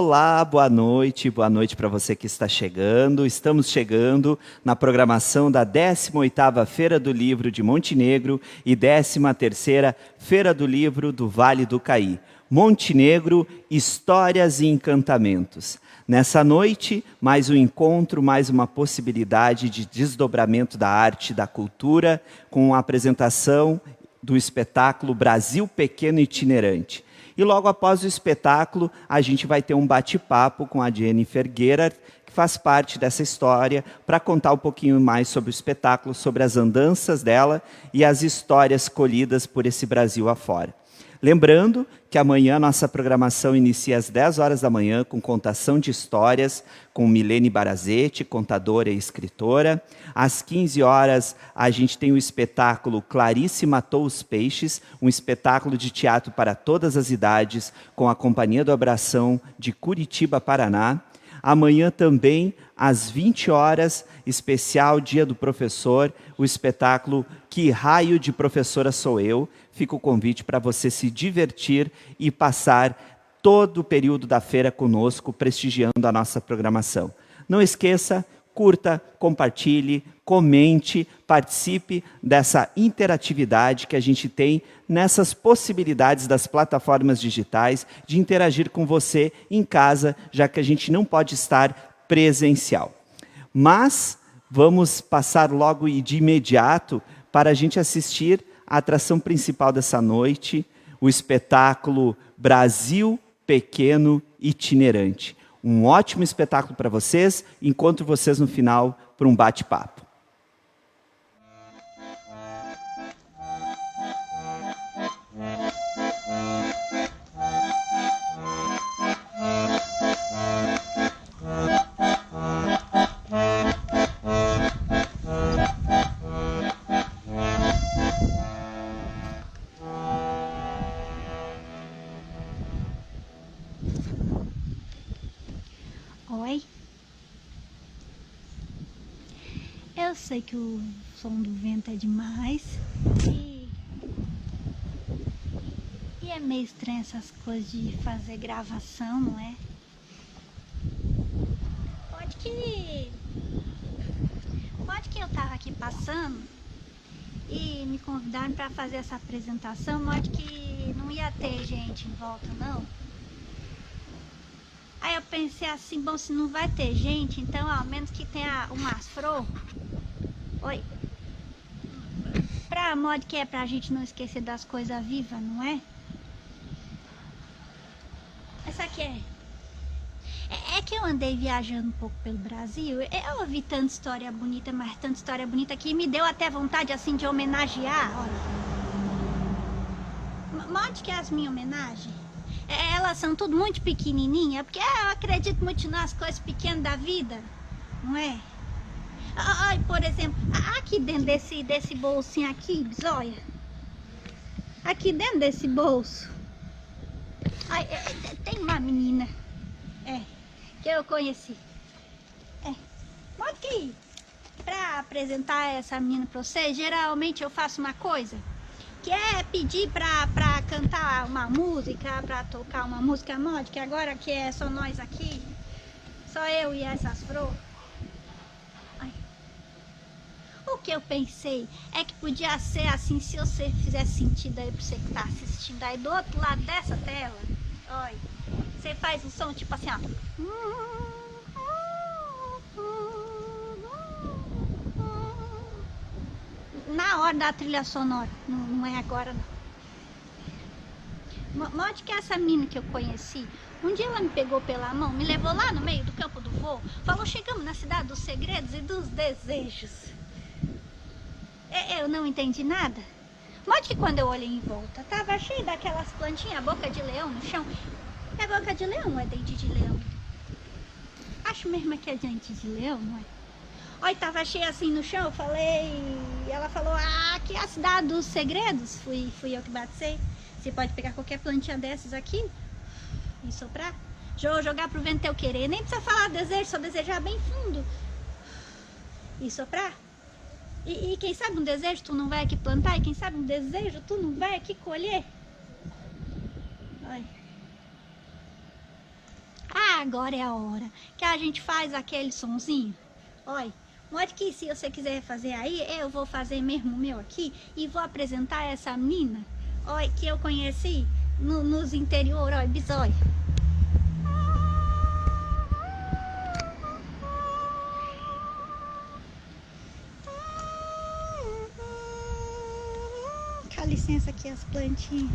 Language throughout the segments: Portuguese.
Olá, boa noite para você que está chegando. Estamos chegando na programação da 18ª Feira do Livro de Montenegro e 13ª Feira do Livro do Vale do Caí. Montenegro, Histórias e Encantamentos. Nessa noite, mais um encontro, mais uma possibilidade de desdobramento da arte e da cultura, com a apresentação do espetáculo Brasil Pequeno Itinerante. E logo após o espetáculo, a gente vai ter um bate-papo com a Jennifer Gerard, que faz parte dessa história, para contar um pouquinho mais sobre o espetáculo, sobre as andanças dela e as histórias colhidas por esse Brasil afora. Lembrando que amanhã nossa programação inicia às 10 horas da manhã com contação de histórias com Milene Barazetti, contadora e escritora. Às 15 horas a gente tem o espetáculo Clarice Matou os Peixes, um espetáculo de teatro para todas as idades com a Companhia do Abração de Curitiba, Paraná. Amanhã também, às 20 horas, especial Dia do Professor, o espetáculo Que Raio de Professora Sou Eu. Fica o convite para você se divertir e passar todo o período da feira conosco, prestigiando a nossa programação. Não esqueça, curta, compartilhe, comente, participe dessa interatividade que a gente tem nessas possibilidades das plataformas digitais de interagir com você em casa, já que a gente não pode estar presencial. Mas vamos passar logo e de imediato para a gente assistir a atração principal dessa noite, o espetáculo Brasil Pequeno Itinerante. Um ótimo espetáculo para vocês. Encontro vocês no final para um bate-papo. Oi? Eu sei que o som do vento é demais e é meio estranho essas coisas de fazer gravação, não é? Pode que eu tava aqui passando e me convidaram para fazer essa apresentação, pode que não ia ter gente em volta, não. Aí eu pensei assim, bom, se não vai ter gente, então ao menos que tenha umas flores. Oi. Pra modo que é pra gente não esquecer das coisas vivas, não é? Essa aqui é que eu andei viajando um pouco pelo Brasil. Eu ouvi tanta história bonita, mas tanta história bonita que me deu até vontade assim de homenagear, olha. Modo que é as minhas homenagens? Elas são tudo muito pequenininhas, porque eu acredito muito nas coisas pequenas da vida, não é? Olha, por exemplo, aqui dentro desse bolsinho aqui, olha. Aqui dentro desse bolso, tem uma menina, que eu conheci. Pode que pra apresentar essa menina pra vocês, geralmente eu faço uma coisa. Que é pedir pra cantar uma música, pra tocar uma música mod, que agora que é só nós aqui, só eu e essas flores. O que eu pensei é que podia ser assim, se você fizesse sentido aí pra você que tá assistindo aí do outro lado dessa tela, olha, você faz um som tipo assim, ó. Na hora da trilha sonora, não é agora não. Modo que essa menina que eu conheci, um dia ela me pegou pela mão, me levou lá no meio do campo do voo, falou, chegamos na cidade dos segredos e dos desejos. Eu não entendi nada. Modo que quando eu olhei em volta, tava cheio daquelas plantinhas, boca de leão no chão. É boca de leão ou é dente de leão? Acho mesmo que é dente de leão, não é? Olha, tava cheio assim no chão, eu falei... Ela falou, aqui é a cidade dos segredos. Fui eu que batei. Você pode pegar qualquer plantinha dessas aqui e soprar. Jogar pro vento teu querer. Nem precisa falar desejo, só desejar bem fundo. E soprar. E quem sabe um desejo tu não vai aqui plantar. E quem sabe um desejo tu não vai aqui colher. Olha. agora é a hora que a gente faz aquele sonzinho. Olha, pode que se você quiser fazer aí, eu vou fazer mesmo o meu aqui e vou apresentar essa menina, olha, que eu conheci nos interior, olha, bisóia. Dá licença aqui as plantinhas.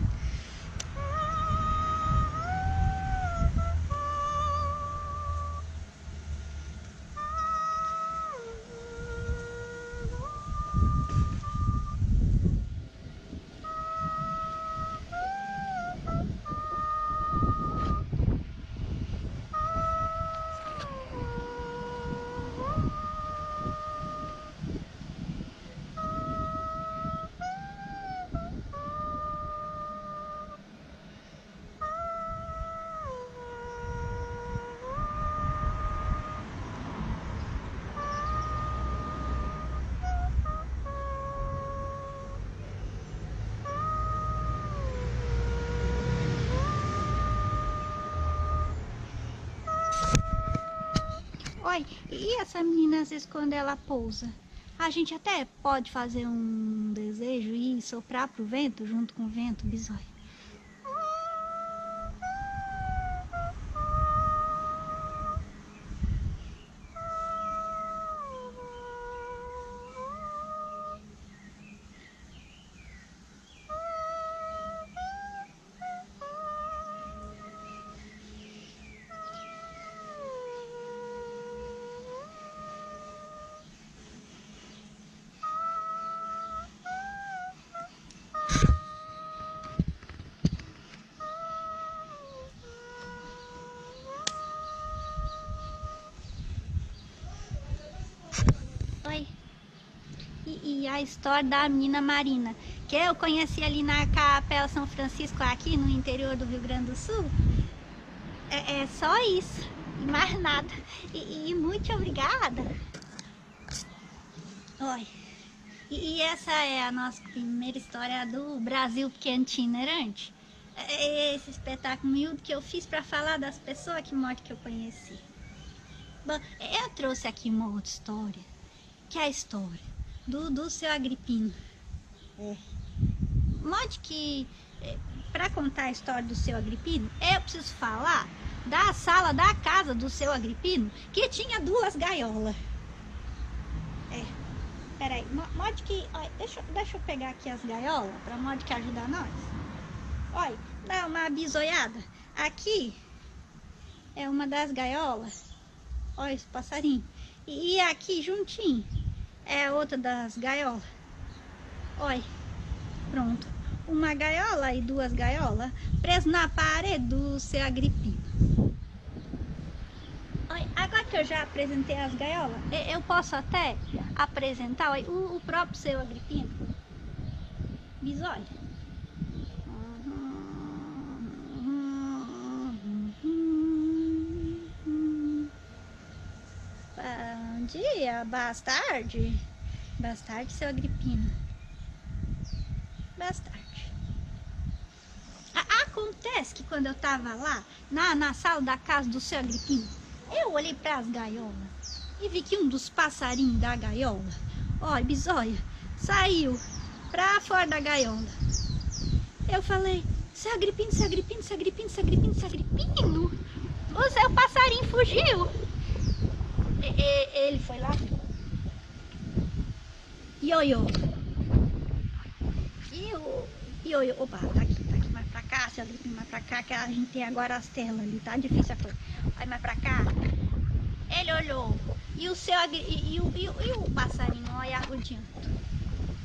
Olha, e essa menina, às vezes, quando ela pousa, a gente até pode fazer um desejo e soprar pro vento, junto com o vento, bisóia. Oi. E a história da menina Marina, que eu conheci ali na Capela São Francisco, aqui no interior do Rio Grande do Sul, é só isso, e mais nada. E muito obrigada. Oi. E essa é a nossa primeira história do Brasil Pequeno Itinerante. Esse espetáculo miúdo que eu fiz para falar das pessoas que eu conheci. Bom, eu trouxe aqui uma outra história, que é a história do seu Agripino. Modo que, para contar a história do seu Agripino, eu preciso falar da sala da casa do seu Agripino, que tinha 2 gaiolas. Peraí, modo que, olha, deixa eu pegar aqui as gaiolas, para modo que ajudar nós. Olha, dá uma bisoiada. Aqui é uma das gaiolas. Olha esse passarinho. E aqui juntinho é outra das gaiolas. Olha, pronto. Uma gaiola e 2 gaiolas presas na parede do seu Agripino. Olha, agora que eu já apresentei as gaiolas, eu posso até apresentar, olha, o próprio seu Agripino. Bisolha. Bom dia, bastarde. Bastarde, seu Agripino. Bastarde. Acontece que quando eu tava lá, na sala da casa do seu Agripino, eu olhei para as gaiolas e vi que um dos passarinhos da gaiola, olha, bisóia, saiu pra fora da gaiola. Eu falei, seu Agripino, seu Agripino, seu Agripino, seu Agripino, seu Agripino, o seu passarinho fugiu. Ele foi lá. Ioiô. Ioiô. Opa, tá aqui mais pra cá, seu Agripino, mais pra cá, que a gente tem agora as telas ali, tá difícil a coisa. Vai mais pra cá. Ele olhou. E o seu e o passarinho, olha, arrodeando.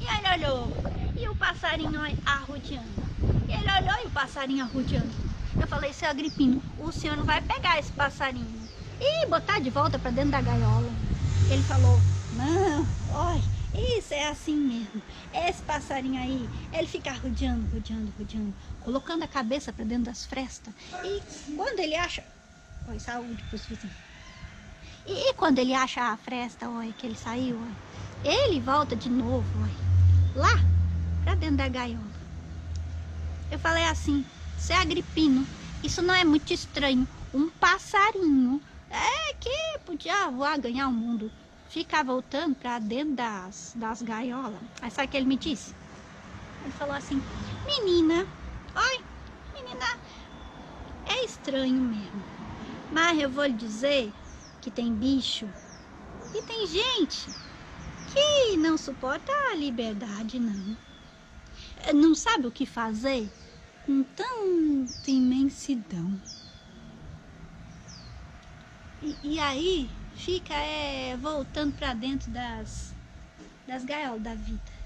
E ele olhou. E o passarinho arrodeando. E ele olhou e o passarinho arrodeando. Eu falei, seu Agripino, o senhor não vai pegar esse passarinho e botar de volta pra dentro da gaiola. Ele falou, não, olha, isso é assim mesmo. Esse passarinho aí, ele fica rodeando, colocando a cabeça pra dentro das frestas. E quando ele acha... Oi, saúde pros vizinhos. E quando ele acha a fresta, olha, que ele saiu, olha, ele volta de novo, olha, lá pra dentro da gaiola. Eu falei assim, seu Agripino, isso não é muito estranho. um passarinho que podia voar, ganhar o mundo, ficar voltando para dentro das gaiolas. Aí sabe o que ele me disse? Ele falou assim: menina, é estranho mesmo, mas eu vou lhe dizer que tem bicho e tem gente que não suporta a liberdade, não. Não sabe o que fazer com tanta imensidão. E aí fica voltando para dentro das gaiolas da vida.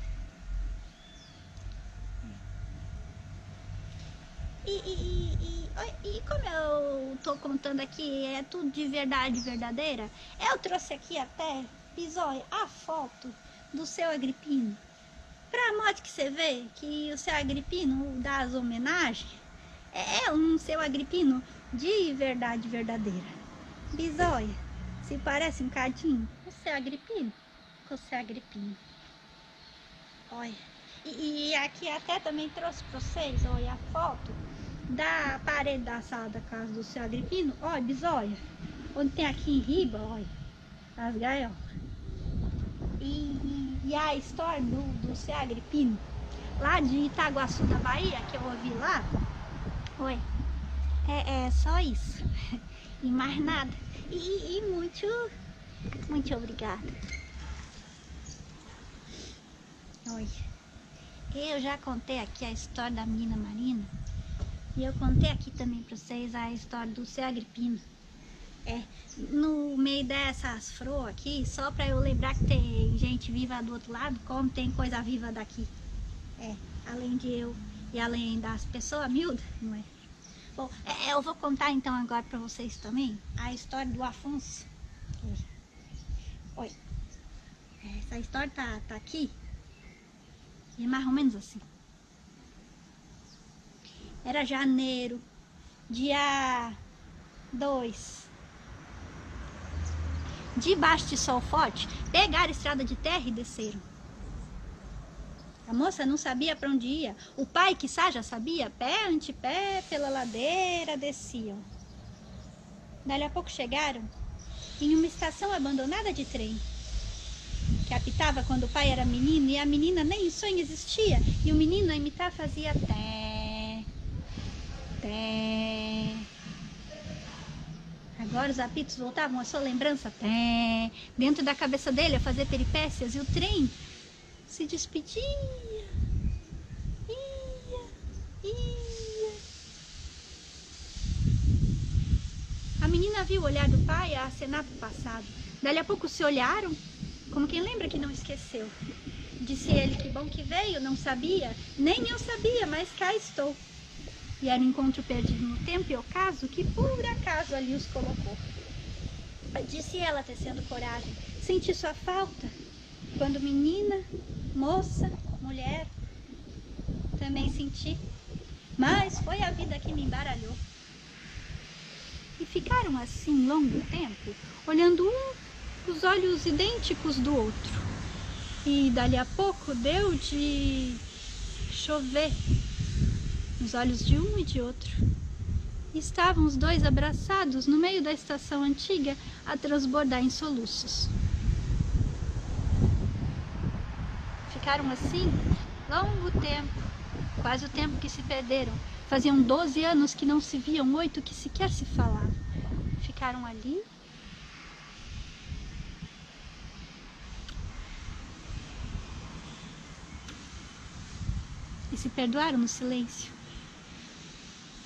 E como eu tô contando aqui, é tudo de verdade verdadeira, eu trouxe aqui até, Bisóia, a foto do seu Agripino. Pra modo que você vê que o seu Agripino dá as homenagens, é um seu Agripino de verdade verdadeira. Bisóia, se parece um cadinho o seu Agripino com o seu Agripino. Olha, e aqui até também trouxe pra vocês, olha, a foto da parede da sala da casa do seu Agripino. Olha, Bisóia, onde tem aqui em riba, olha, as gaiolas. E a história do seu Agripino, lá de Itaguaçu da Bahia, que eu ouvi lá, oi, é só isso, e mais nada. E muito obrigada. Oi, eu já contei aqui a história da menina Marina, e eu contei aqui também para vocês a história do seu Agripino. No meio dessas flores aqui, só para eu lembrar que tem gente viva do outro lado, como tem coisa viva daqui. Além de eu e além das pessoas miúdas, não é? Bom, eu vou contar então agora para vocês também a história do Afonso. Oi, essa história tá aqui, e mais ou menos assim. Era janeiro, dia 2. Debaixo de sol forte, pegaram a estrada de terra e desceram. A moça não sabia para onde ia. O pai, quiçá, já sabia. Pé ante pé, pela ladeira desciam. Dali a pouco chegaram em uma estação abandonada de trem, que apitava quando o pai era menino e a menina nem em sonho existia. E o menino a imitar fazia té, té. Agora os apitos voltavam à sua lembrança, dentro da cabeça dele a fazer peripécias, e o trem se despedia, ia. A menina viu o olhar do pai a acenar para o passado. Dali a pouco se olharam, como quem lembra que não esqueceu. Disse ele: que bom que veio, não sabia, nem eu sabia, mas cá estou. E era um encontro perdido no tempo e ocaso que por acaso ali os colocou. Disse ela, tecendo coragem: senti sua falta quando menina, moça, mulher, também senti, mas foi a vida que me embaralhou. E ficaram assim longo tempo, olhando um os olhos idênticos do outro. E dali a pouco deu de chover nos olhos de um e de outro. E estavam os dois abraçados no meio da estação antiga a transbordar em soluços. Ficaram assim longo tempo, quase o tempo que se perderam. Faziam 12 anos que não se viam, 8 que sequer se falavam. Ficaram ali. E se perdoaram no silêncio.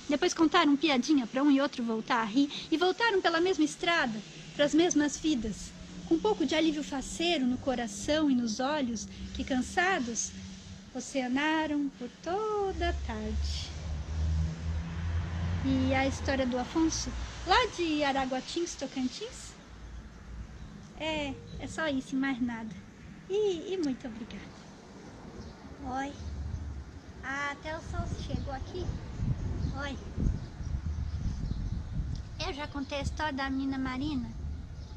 Depois contaram piadinha para um e outro voltar a rir, e voltaram pela mesma estrada, para as mesmas vidas, com um pouco de alívio faceiro no coração e nos olhos, que cansados, oceanaram por toda a tarde. E a história do Afonso, lá de Araguatins, Tocantins, é só isso e mais nada. E muito obrigada. Oi. Até o sol chegou aqui. Oi. Eu já contei a história da menina Marina.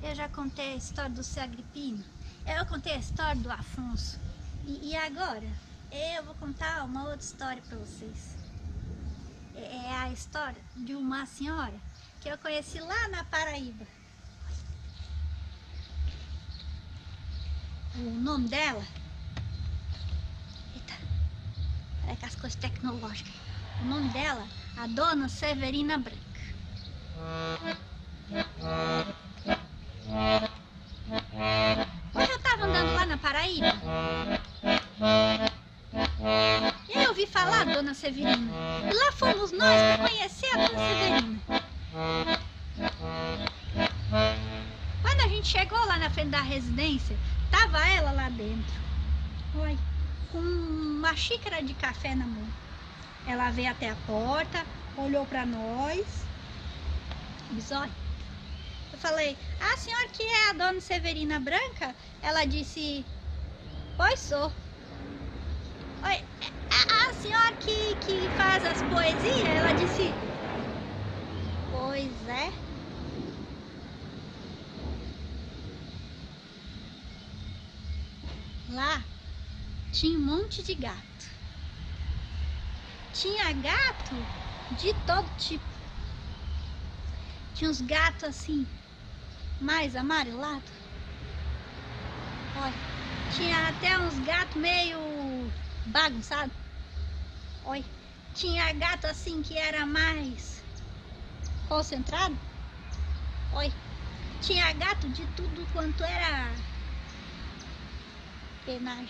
Eu já contei a história do seu Agripino. Eu contei a história do Afonso. E agora eu vou contar uma outra história para vocês. É a história de uma senhora que eu conheci lá na Paraíba. O nome dela... Eita, é que as coisas tecnológicas. O nome dela, a Dona Severina Branca. Hoje eu tava andando lá na Paraíba e aí eu ouvi falar da Dona Severina. E lá fomos nós para conhecer a Dona Severina. Quando a gente chegou lá na frente da residência, tava ela lá dentro, olha, com uma xícara de café na mão. Ela veio até a porta, olhou para nós. Bisói. Eu falei, a senhora que é a Dona Severina Branca? Ela disse, pois sou. Oi, a senhora que faz as poesias? Ela disse, pois é. Lá tinha um monte de gato. Tinha gato de todo tipo. Tinha uns gatos assim, mais amarelados. Olha, tinha até uns gatos meio bagunçados. Olha, tinha gato assim que era mais concentrado. Olha, tinha gato de tudo quanto era penagem,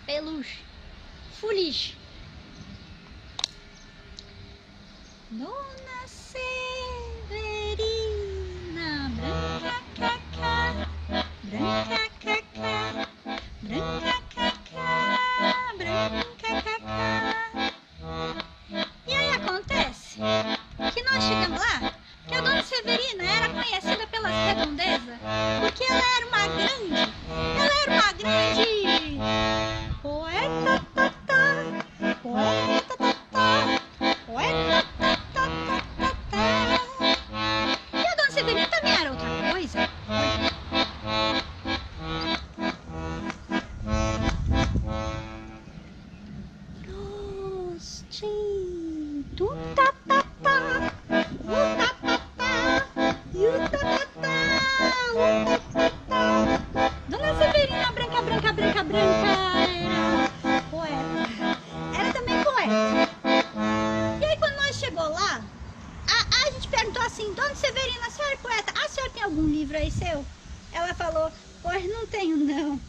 peluche, fuligem. Dona Severina Branca, cacá, branca, cacá, branca, cacá, branca, cacá. E aí acontece que nós chegamos lá, que a Dona Severina era conhecida pelas redondezas, porque ela era uma grande poeta, poeta, poeta. E a Dona Severina também era outra coisa. Prostinho, tutatá, utatá, utatá, utatá. Dona Severina Branca, branca, branca, branca era poeta. Era também poeta. E aí quando nós chegou lá, a gente perguntou assim, Dona Severina, a senhora é poeta? A senhora tem algum livro aí seu? Ela falou, pois não tenho não.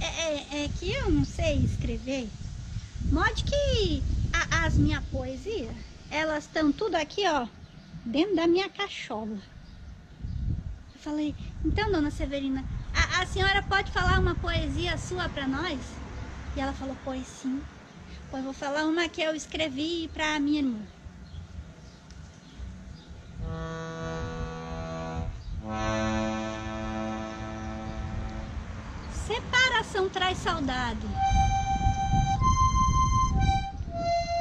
É que eu não sei escrever. Mode que as minhas poesias, elas estão tudo aqui, ó, dentro da minha cachola. Eu falei, então, Dona Severina, a senhora pode falar uma poesia sua pra nós? E ela falou, pois sim. Pois vou falar uma que eu escrevi pra minha irmã. Separação traz saudade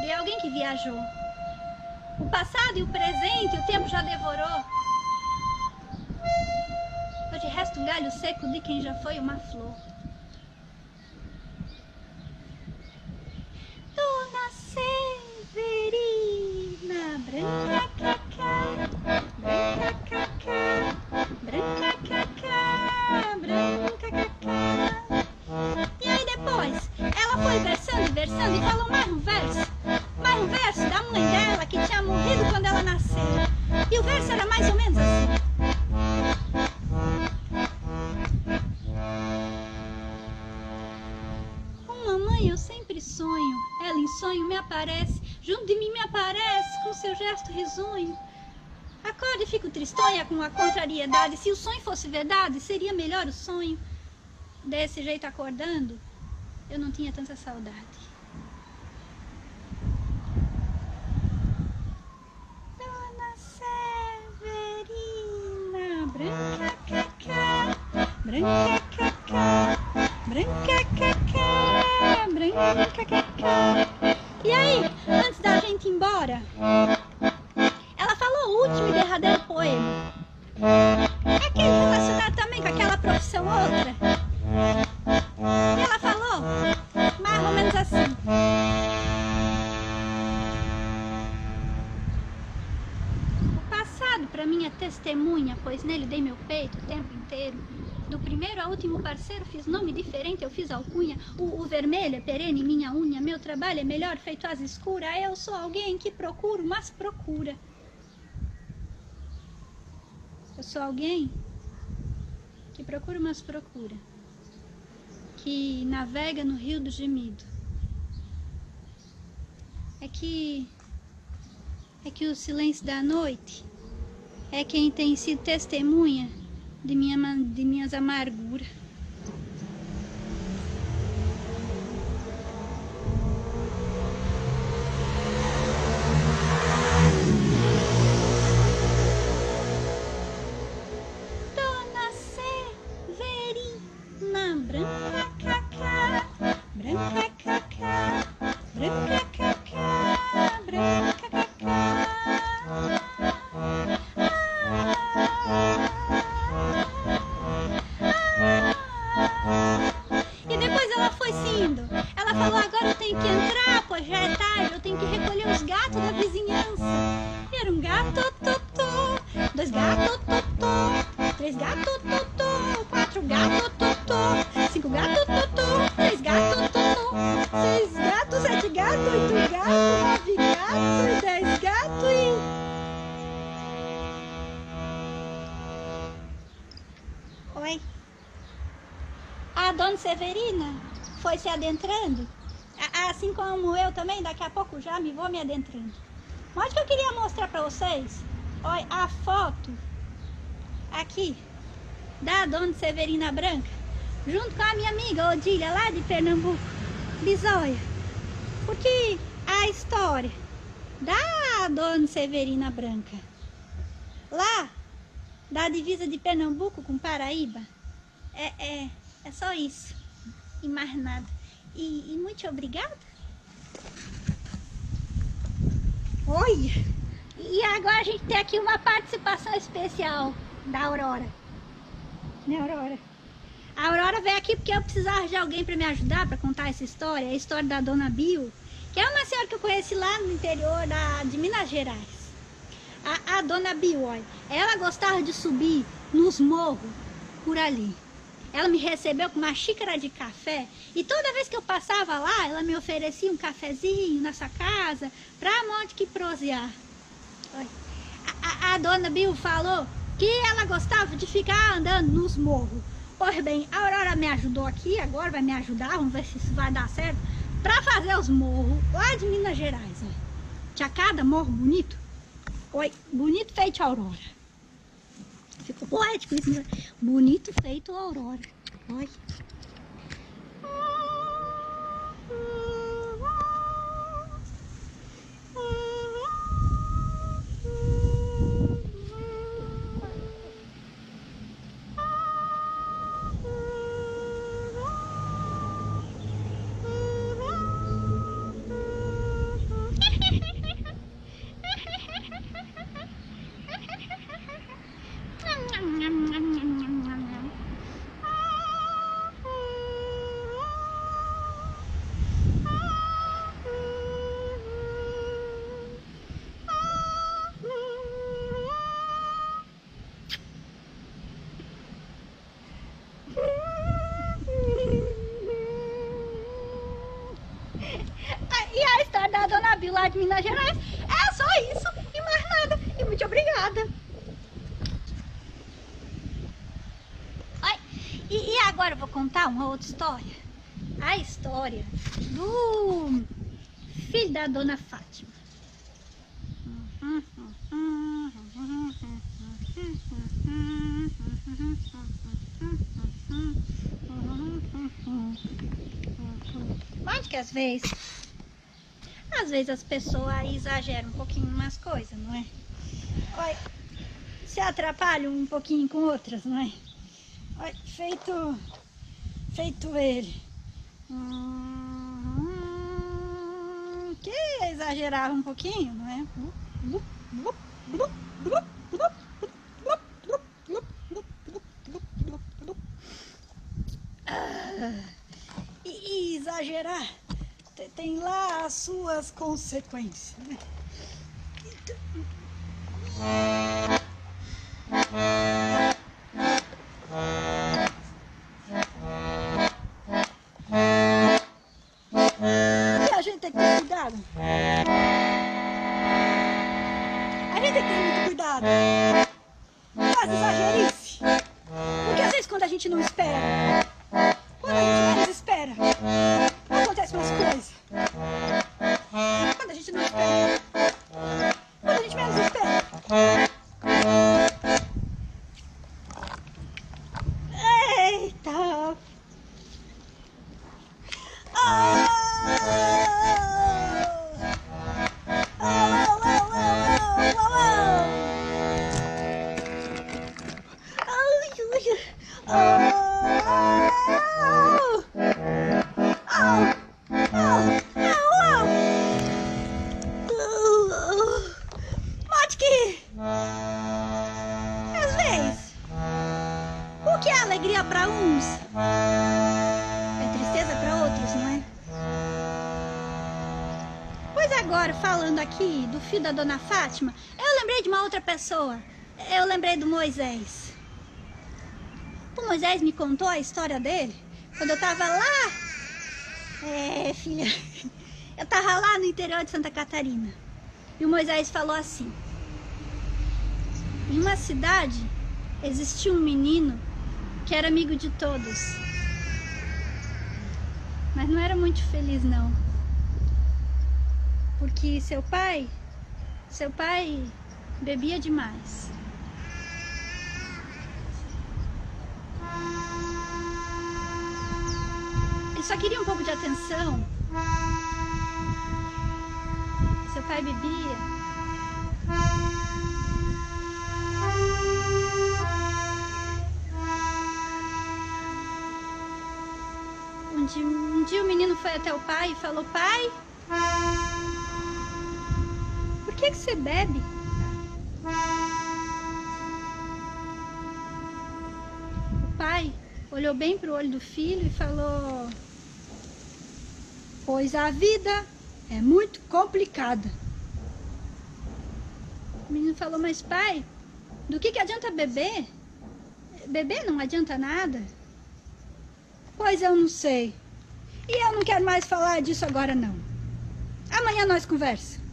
de alguém que viajou. O passado e o presente o tempo já devorou. Hoje resta um galho seco de quem já foi uma flor. Dona Severina Branca, cacá, branca, cacá, branca, cacá, branca, cacá. E aí depois, ela foi versando e falou mais um verso da mãe dela que tinha morrido quando ela nasceu. E o verso era mais ou menos assim. Com mamãe eu sempre sonho, ela em sonho me aparece, junto de mim me aparece com seu gesto risonho. Acordo e fico tristonha com a contrariedade, se o sonho fosse verdade, seria melhor o sonho. Desse jeito acordando, eu não tinha tanta saudade. Dona Severina Branca, cacá, branca, cacá, branca, cacá, branca, cacá. E aí, antes da gente ir embora, ela falou o último e derradeiro poema. É aquele relacionado também com aquela profissão outra. E ela falou mais ou menos assim. O passado pra mim testemunha, pois nele dei meu peito o tempo inteiro. Do primeiro ao último parceiro fiz nome diferente, eu fiz alcunha. O vermelho é perene, minha unha. Meu trabalho é melhor feito às escuras. Eu sou alguém que procuro, mas procura. Eu sou alguém que procura, mas procura. Que navega no rio do gemido. É que o silêncio da noite é quem tem sido testemunha de minhas amarguras. Dona Severina, branca cacá, branca cacá, branca cacá, branca cacá. E depois ela foi indo. Ela falou, agora eu tenho que entrar, pois já é tarde, eu tenho que recolher os gatos da vizinhança. E era um gato, totô, dois gatos, totô, três gatos, totô, quatro gatos, totô, cinco gatos, totô, seis gatos, totô, seis gatos, sete gatos, oito gatos, nove gatos, 10 gatos e... Oi. A dona Severina foi se adentrando, assim como eu também, daqui a pouco já vou me adentrando. Mas que eu queria mostrar pra vocês, olha, a foto aqui da dona Severina Branca, junto com a minha amiga Odília, lá de Pernambuco, Bisóia. Porque a história da dona Severina Branca, lá da divisa de Pernambuco com Paraíba, é só isso e mais nada. E muito obrigada. Olha! E agora a gente tem aqui uma participação especial da Aurora. Né, Aurora? A Aurora veio aqui porque eu precisava de alguém para me ajudar para contar essa história, a história da Dona Bio, que é uma senhora que eu conheci lá no interior de Minas Gerais. A Dona Bio, olha, ela gostava de subir nos morros por ali. Ela me recebeu com uma xícara de café e toda vez que eu passava lá, ela me oferecia um cafezinho nessa casa pra monte que prosear. A Dona Bio falou que ela gostava de ficar andando nos morros. Pois bem, a Aurora me ajudou aqui, agora vai me ajudar, vamos ver se isso vai dar certo, pra fazer os morros lá de Minas Gerais. Olha. Tinha cada morro bonito. Oi, bonito feito Aurora. Ficou poético isso, né? Bonito feito Aurora. Olha. E a história da Dona Bio lá de Minas Gerais é só isso e mais nada. E muito obrigada. E agora eu vou contar uma outra história. A história do filho da Dona Fátima. Mas que às vezes as pessoas exageram um pouquinho em umas coisas, não é? Olha, se atrapalham um pouquinho com outras, não é? Olha, feito ele. Que exagerava um pouquinho, não é? E exagerar tem lá as suas consequências, né? E a gente tem que ter cuidado. A gente tem que ter muito cuidado com as exagerices. Porque às vezes quando a gente não espera, quando a gente menos espera, acontecem umas coisas. Quando a gente não espera, quando a gente menos espera. Eita! Ah! Motki! Às vezes, o que é alegria para uns é tristeza para outros, não é? Pois agora, falando aqui do filho da Dona Fátima, eu lembrei de uma outra pessoa. Eu lembrei do Moisés. O Moisés me contou a história dele quando eu tava lá. Filha, eu tava lá no interior de Santa Catarina. E o Moisés falou assim: em uma cidade existia um menino que era amigo de todos, mas não era muito feliz não, porque seu pai bebia demais. Ele só queria um pouco de atenção. Seu pai bebia. Um dia o menino foi até o pai e falou: pai, por que você bebe? O pai olhou bem para o olho do filho e falou: pois a vida é muito complicada. O menino falou: mas pai, do que adianta beber? Beber não adianta nada. Pois eu não sei. E eu não quero mais falar disso agora não. Amanhã nós conversamos.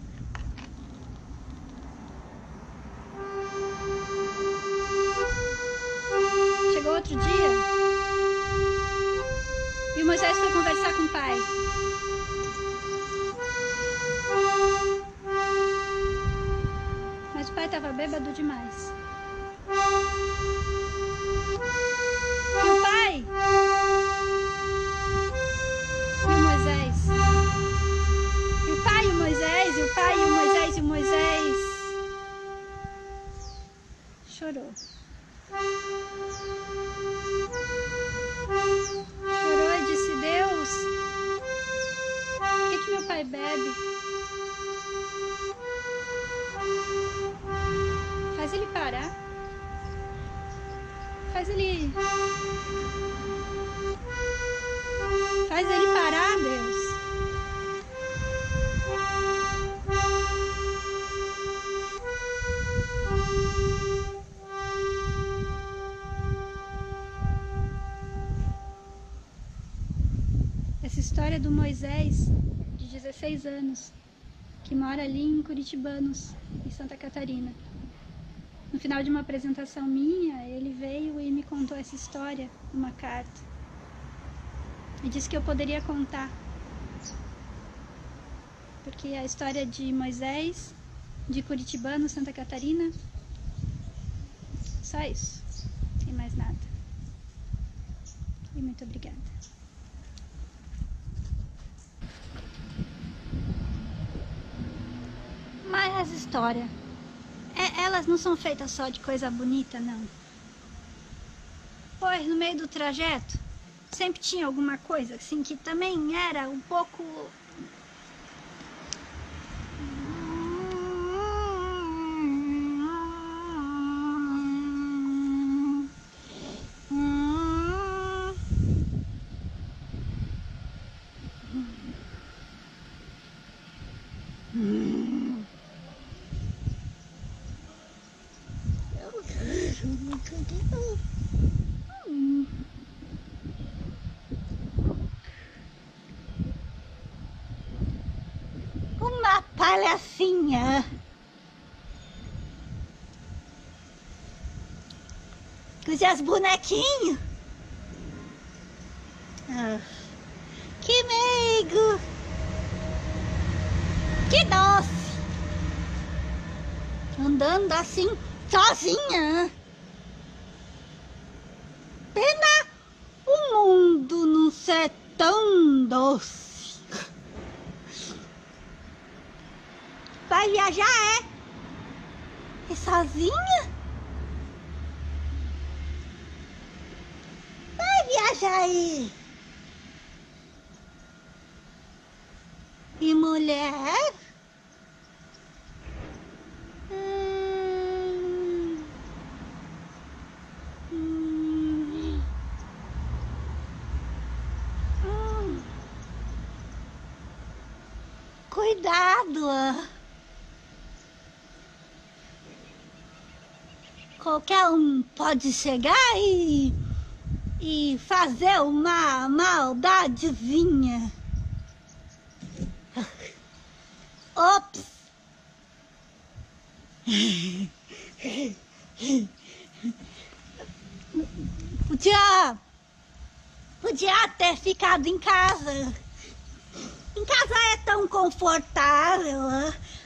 Chegou outro dia e o Moisés foi conversar com o pai. Mas o pai estava bêbado demais. E o pai e o Moisés. E o pai e o Moisés, e o pai e o Moisés, e o Moisés chorou. Chorou e disse: Deus, por que meu pai bebe? Faz ele parar. Faz ele parar, Deus. Essa história do Moisés, de 16 anos, que mora ali em Curitibanos, em Santa Catarina. No final de uma apresentação minha, ele veio e me contou essa história, uma carta. E disse que eu poderia contar. Porque a história de Moisés, de Curitibano, Santa Catarina, só isso. Não tem mais nada. E muito obrigada. Mas as histórias, elas não são feitas só de coisa bonita, não. Pois no meio do trajeto, sempre tinha alguma coisa assim que também era um pouco... palhacinha. Com seus bonequinhos. Ah, que meigo. Que doce. Andando assim, sozinha. Pena o mundo não ser tão doce. Vai viajar, é? É sozinha? Vai viajar aí. E mulher? Cuidado. Qualquer um pode chegar e fazer uma maldadezinha. Ops! Podia ter ficado em casa. Em casa é tão confortável,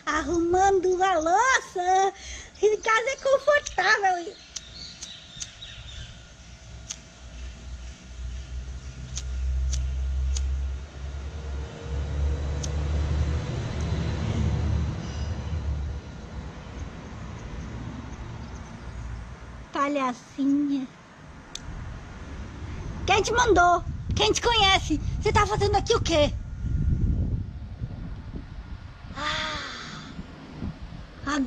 arrumando a louça. Em casa é confortável. Palhacinha. Quem te mandou? Quem te conhece? Você tá fazendo aqui o quê? A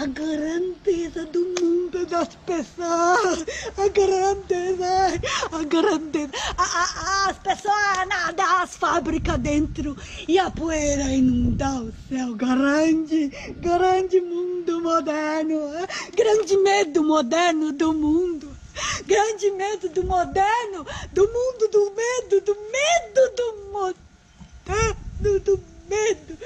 grandeza do mundo das pessoas, a grandeza. As pessoas nadam as fábricas dentro e a poeira inunda o céu. Grande mundo moderno, grande medo moderno do mundo. Grande medo do moderno, do mundo do medo, do moderno, do medo.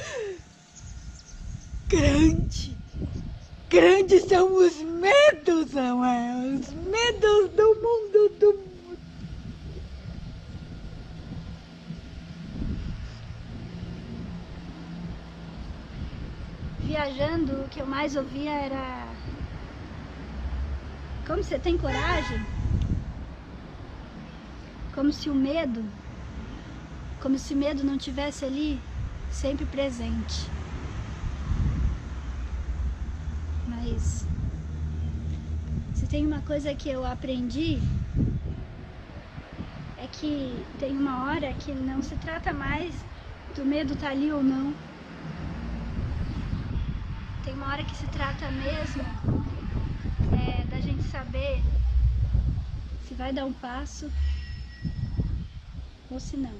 Grandes são os medos, não é? Os medos do mundo, do mundo. Viajando, o que eu mais ouvia era: como você tem coragem? Como se o medo não tivesse ali, sempre presente. Mas se tem uma coisa que eu aprendi, é que tem uma hora que não se trata mais do medo estar ali ou não. Tem uma hora que se trata mesmo da gente saber se vai dar um passo ou se não.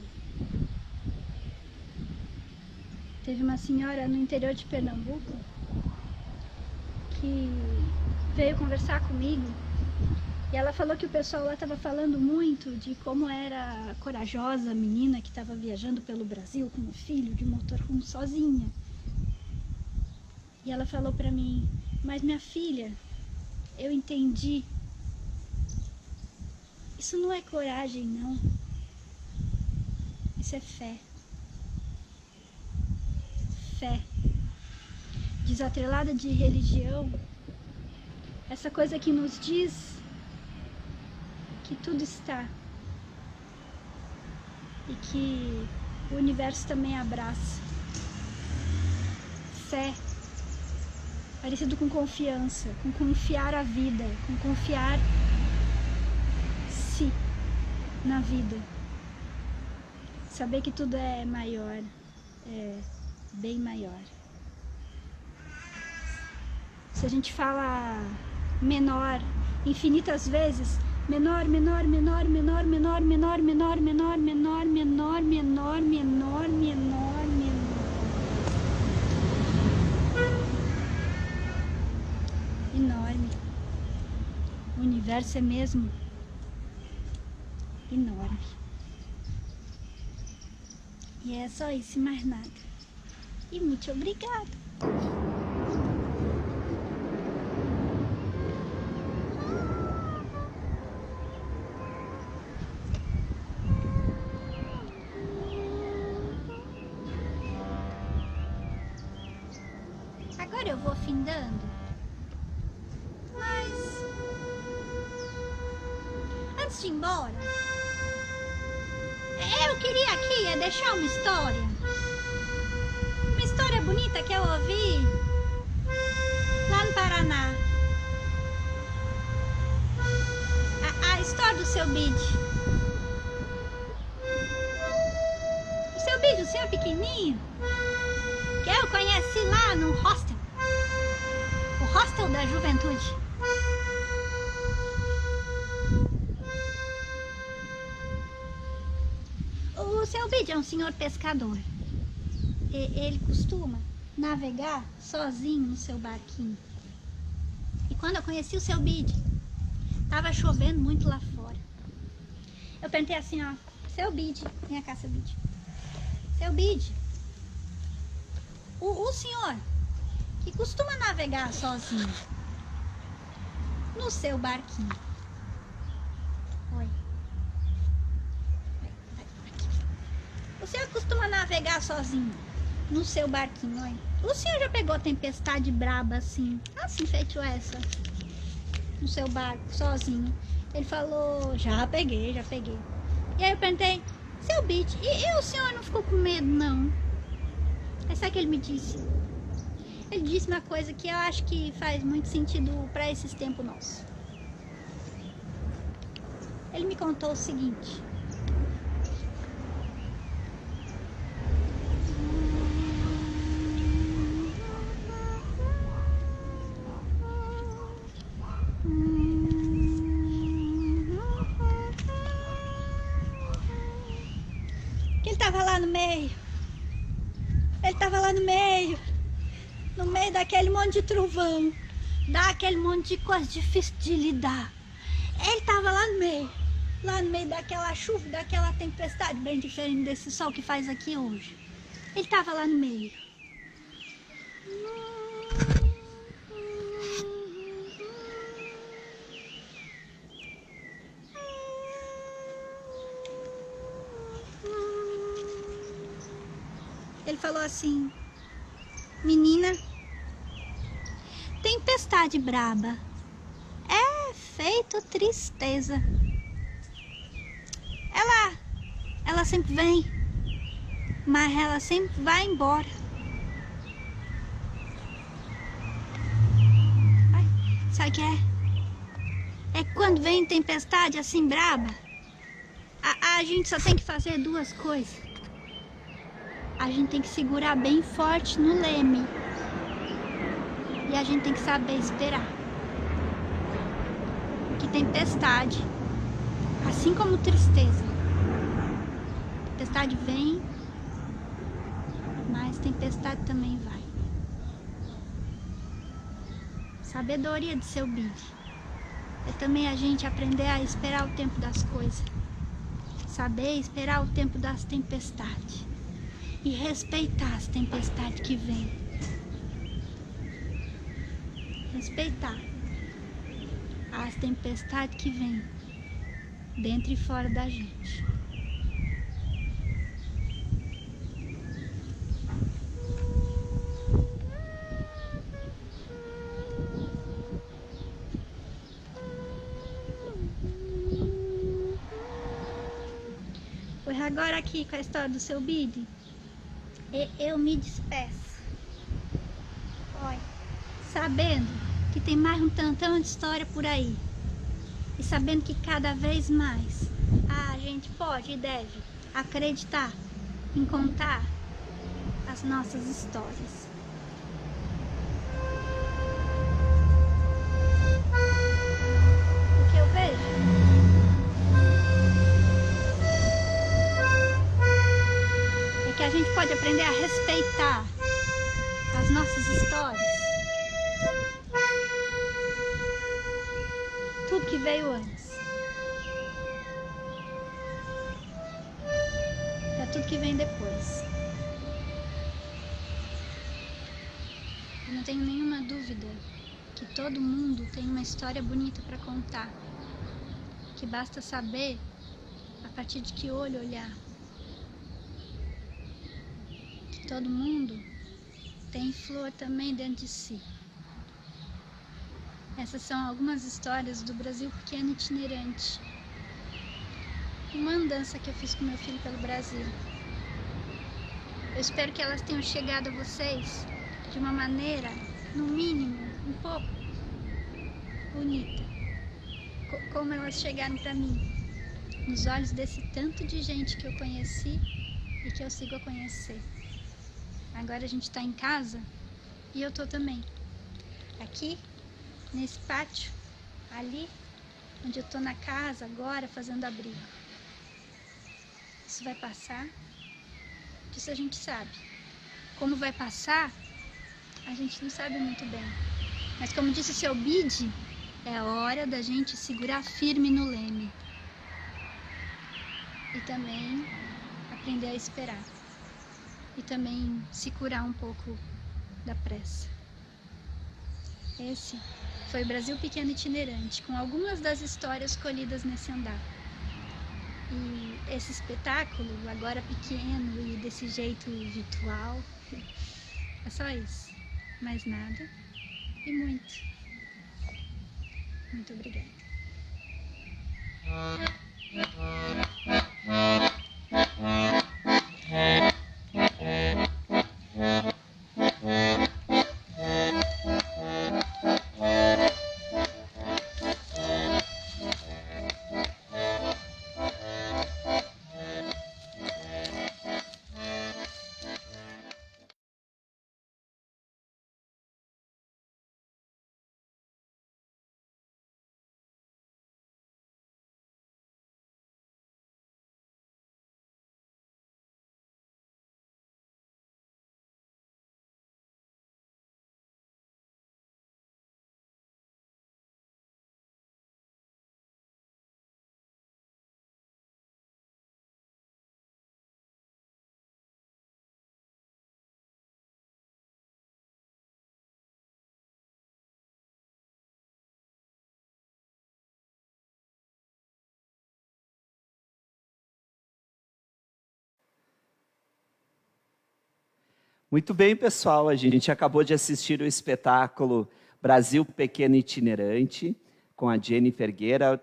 Teve uma senhora no interior de Pernambuco que veio conversar comigo e ela falou que o pessoal lá estava falando muito de como era corajosa a menina que estava viajando pelo Brasil com o filho de motorhome sozinha. E ela falou para mim: mas minha filha, eu entendi, isso não é coragem não, isso é fé. Fé desatrelada de religião, essa coisa que nos diz que tudo está e que o universo também abraça. Fé, parecido com confiança, com confiar a vida, com confiar-se na vida. Saber que tudo é maior, é bem maior. Se a gente fala menor infinitas vezes, menor, menor, menor, menor, menor, menor, menor, menor, menor, menor, menor, menor, menor, menor. Enorme. O universo é mesmo enorme. E é só isso e mais nada. E muito obrigada. Agora eu vou findando. Mas antes de ir embora, eu queria aqui deixar uma história. Uma história bonita que eu ouvi lá no Paraná. A história do seu Bid. O seu Bid, o senhor pequenininho, que eu conheci lá no hostel. O hostel da juventude. O seu Bid é um senhor pescador. Ele costuma navegar sozinho no seu barquinho. E quando eu conheci o seu Bid, tava chovendo muito lá fora. Eu perguntei assim, ó, seu Bid, vem cá, seu Bid. Seu Bid, o senhor que costuma navegar sozinho no seu barquinho. Oi. O senhor costuma navegar sozinho no seu barquinho, oi. O senhor já pegou tempestade braba assim feito essa, no seu barco, sozinho? Ele falou, já peguei. E aí eu perguntei, seu Bid, e o senhor não ficou com medo, não? Aí sabe o que ele me disse? Ele disse uma coisa que eu acho que faz muito sentido para esses tempos nossos. Ele me contou o seguinte. Que ele tava lá no meio. Ele tava lá no meio daquele monte de trovão, daquele monte de coisa difícil de lidar. Ele tava lá no meio daquela chuva, daquela tempestade bem diferente desse sol que faz aqui hoje. Ele tava lá no meio. Ele falou assim, menina, tempestade braba é feito tristeza. Ela sempre vem, mas ela sempre vai embora. Ai, sabe o que é? É que quando vem tempestade assim braba, a gente só tem que fazer duas coisas. A gente tem que segurar bem forte no leme. E a gente tem que saber esperar. Que tempestade, assim como tristeza, tempestade vem, mas tempestade também vai. Sabedoria de seu Bid é também a gente aprender a esperar o tempo das coisas. Saber esperar o tempo das tempestades. E respeitar as tempestades que vêm. Respeitar as tempestades que vêm dentro e fora da gente. Pois agora aqui com a história do seu Bid, eu me despeço. Olha, sabendo que tem mais um tantão de história por aí. E sabendo que cada vez mais a gente pode e deve acreditar em contar as nossas histórias. O que eu vejo é que a gente pode aprender a respeitar as nossas histórias. Tudo que veio antes. tudo que vem depois. Eu não tenho nenhuma dúvida que todo mundo tem uma história bonita para contar, que basta saber a partir de que olho olhar. Que todo mundo tem flor também dentro de si. Essas são algumas histórias do Brasil pequeno itinerante. Uma andança que eu fiz com meu filho pelo Brasil. Eu espero que elas tenham chegado a vocês de uma maneira, no mínimo, um pouco bonita. Como elas chegaram para mim, nos olhos desse tanto de gente que eu conheci e que eu sigo a conhecer. Agora a gente está em casa e eu tô também. Aqui, nesse pátio, ali, onde eu tô na casa agora fazendo abrigo. Isso vai passar, disso a gente sabe. Como vai passar, a gente não sabe muito bem. Mas como disse o seu Bide, é hora da gente segurar firme no leme. E também aprender a esperar. E também se curar um pouco da pressa. Esse foi o Brasil Pequeno Itinerante, com algumas das histórias colhidas nesse andar. E esse espetáculo, agora pequeno e desse jeito virtual, é só isso. Mais nada e muito. Muito obrigada. Muito bem, pessoal. A gente acabou de assistir o espetáculo Brasil Pequeno Itinerante, com a Jennifer Guerra,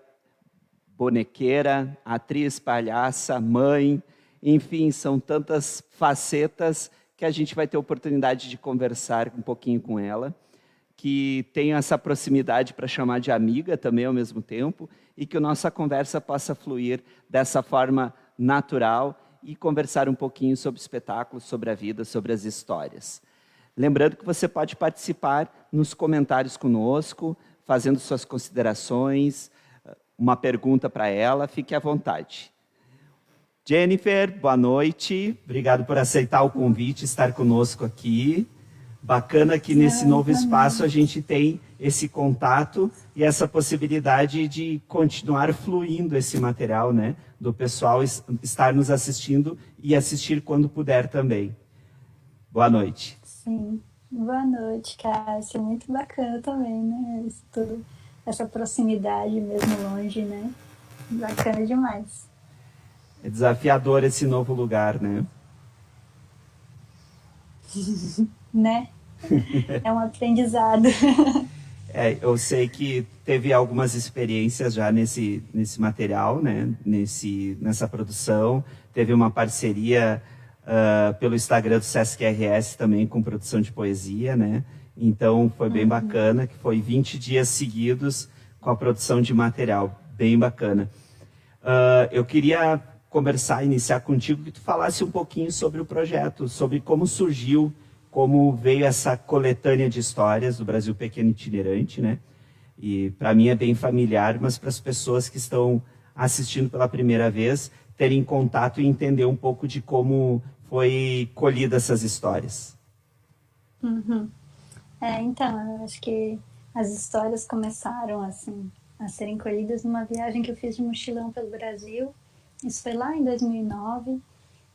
bonequeira, atriz, palhaça, mãe, enfim, são tantas facetas que a gente vai ter oportunidade de conversar um pouquinho com ela, que tenha essa proximidade para chamar de amiga também ao mesmo tempo, e que a nossa conversa possa fluir dessa forma natural e conversar um pouquinho sobre o espetáculo, sobre a vida, sobre as histórias. Lembrando que você pode participar nos comentários conosco, fazendo suas considerações, uma pergunta para ela, fique à vontade. Jennifer, boa noite. Obrigado por aceitar o convite, estar conosco aqui. Bacana que nesse novo espaço a gente tem esse contato e essa possibilidade de continuar fluindo esse material, né? Do pessoal estar nos assistindo e assistir quando puder também. Boa noite. Sim, boa noite, Cássia. Muito bacana também, né? Isso tudo, essa proximidade mesmo longe, né? Bacana demais. É desafiador esse novo lugar, né? Né? É um aprendizado. Eu sei que teve algumas experiências já nesse material, né? Nessa produção. Teve uma parceria pelo Instagram do Sesc RS também com produção de poesia, né? Então foi bem bacana, que foi 20 dias seguidos com a produção de material. Bem bacana. Eu queria iniciar contigo, que tu falasse um pouquinho sobre o projeto, sobre como surgiu, como veio essa coletânea de histórias do Brasil Pequeno Itinerante, né? E para mim é bem familiar, mas para as pessoas que estão assistindo pela primeira vez, terem contato e entender um pouco de como foi colhida essas histórias. Então, eu acho que as histórias começaram assim a serem colhidas numa viagem que eu fiz de mochilão pelo Brasil. Isso foi lá em 2009.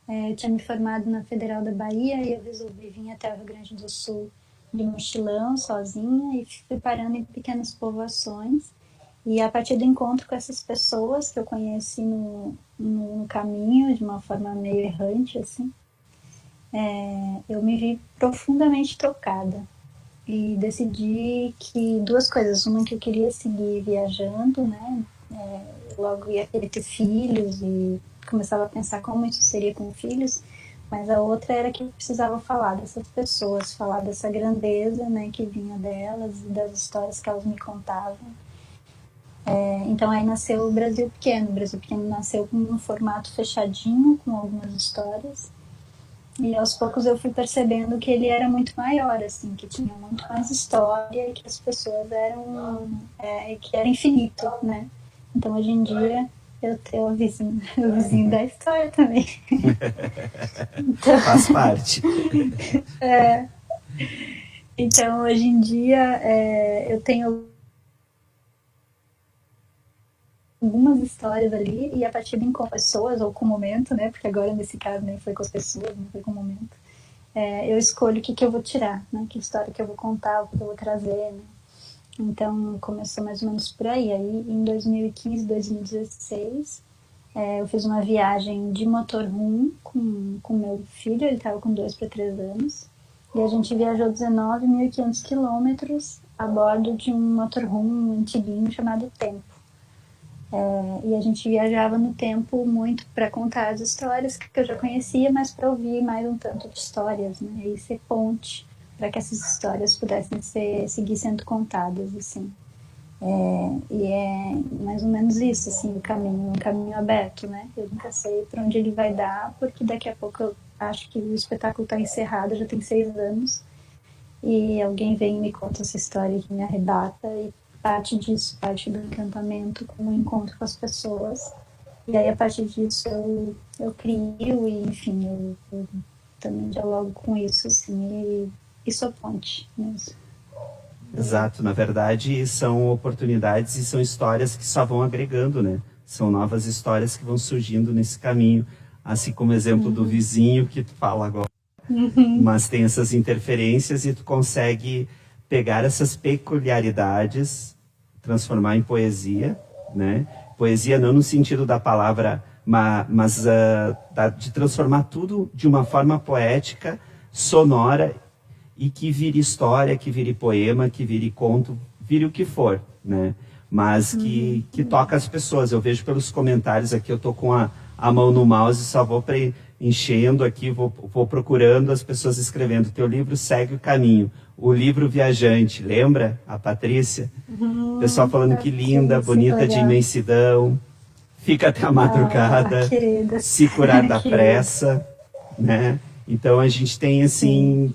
Eu tinha me formado na Federal da Bahia e eu resolvi vir até o Rio Grande do Sul de mochilão, sozinha, e fui parando em pequenas povoações. E a partir do encontro com essas pessoas que eu conheci no caminho, de uma forma meio errante, assim, eu me vi profundamente tocada. E decidi que duas coisas. Uma, que eu queria seguir viajando, né? Logo ia querer ter filhos e começava a pensar como isso seria com filhos. Mas a outra era que eu precisava falar dessas pessoas, falar dessa grandeza, né, que vinha delas e das histórias que elas me contavam. Então aí nasceu o Brasil Pequeno. O Brasil Pequeno nasceu com um formato fechadinho, com algumas histórias. E aos poucos eu fui percebendo que ele era muito maior, assim, que tinha muito mais história e que as pessoas eram... que era infinito, né? Então hoje em dia eu tenho o vizinho da história também. Então, faz parte. Então hoje em dia eu tenho algumas histórias ali, e a partir de com pessoas ou com o momento, né? Porque agora nesse caso nem foi com as pessoas, não foi com o momento. Eu escolho o que eu vou tirar, né? Que história que eu vou contar, o que eu vou trazer, né? Então começou mais ou menos por aí. Aí em 2015, 2016, eu fiz uma viagem de motorhome com meu filho, ele estava com 2 para 3 anos, e a gente viajou 19.500 quilômetros a bordo de um motorhome antiguinho chamado Tempo. E a gente viajava no tempo muito para contar as histórias que eu já conhecia, mas para ouvir mais um tanto de histórias, né? E ser ponte para que essas histórias pudessem seguir sendo contadas, assim. E é mais ou menos isso, assim, um caminho aberto, né? Eu nunca sei para onde ele vai dar, porque daqui a pouco eu acho que o espetáculo está encerrado, já tem 6 anos, e alguém vem e me conta essa história que me arrebata, e parte disso, parte do encantamento com o encontro com as pessoas. E aí, a partir disso, eu crio e, enfim, eu também dialogo com isso, assim, e sou ponte mesmo. Exato, na verdade, são oportunidades e são histórias que só vão agregando, né? São novas histórias que vão surgindo nesse caminho, assim como o exemplo do vizinho que tu fala agora. Mas tem essas interferências e tu consegue pegar essas peculiaridades, transformar em poesia, né? Poesia não no sentido da palavra, mas de transformar tudo de uma forma poética, sonora, e que vire história, que vire poema, que vire conto, vire o que for, né? Mas que toca as pessoas. Eu vejo pelos comentários aqui, eu tô com a mão no mouse, só vou enchendo aqui, vou procurando as pessoas escrevendo. Teu livro segue o caminho. O livro Viajante, lembra? A Patrícia? O pessoal falando que linda, bonita, de imensidão, fica até a madrugada, se curar da pressa, né? Então a gente tem assim,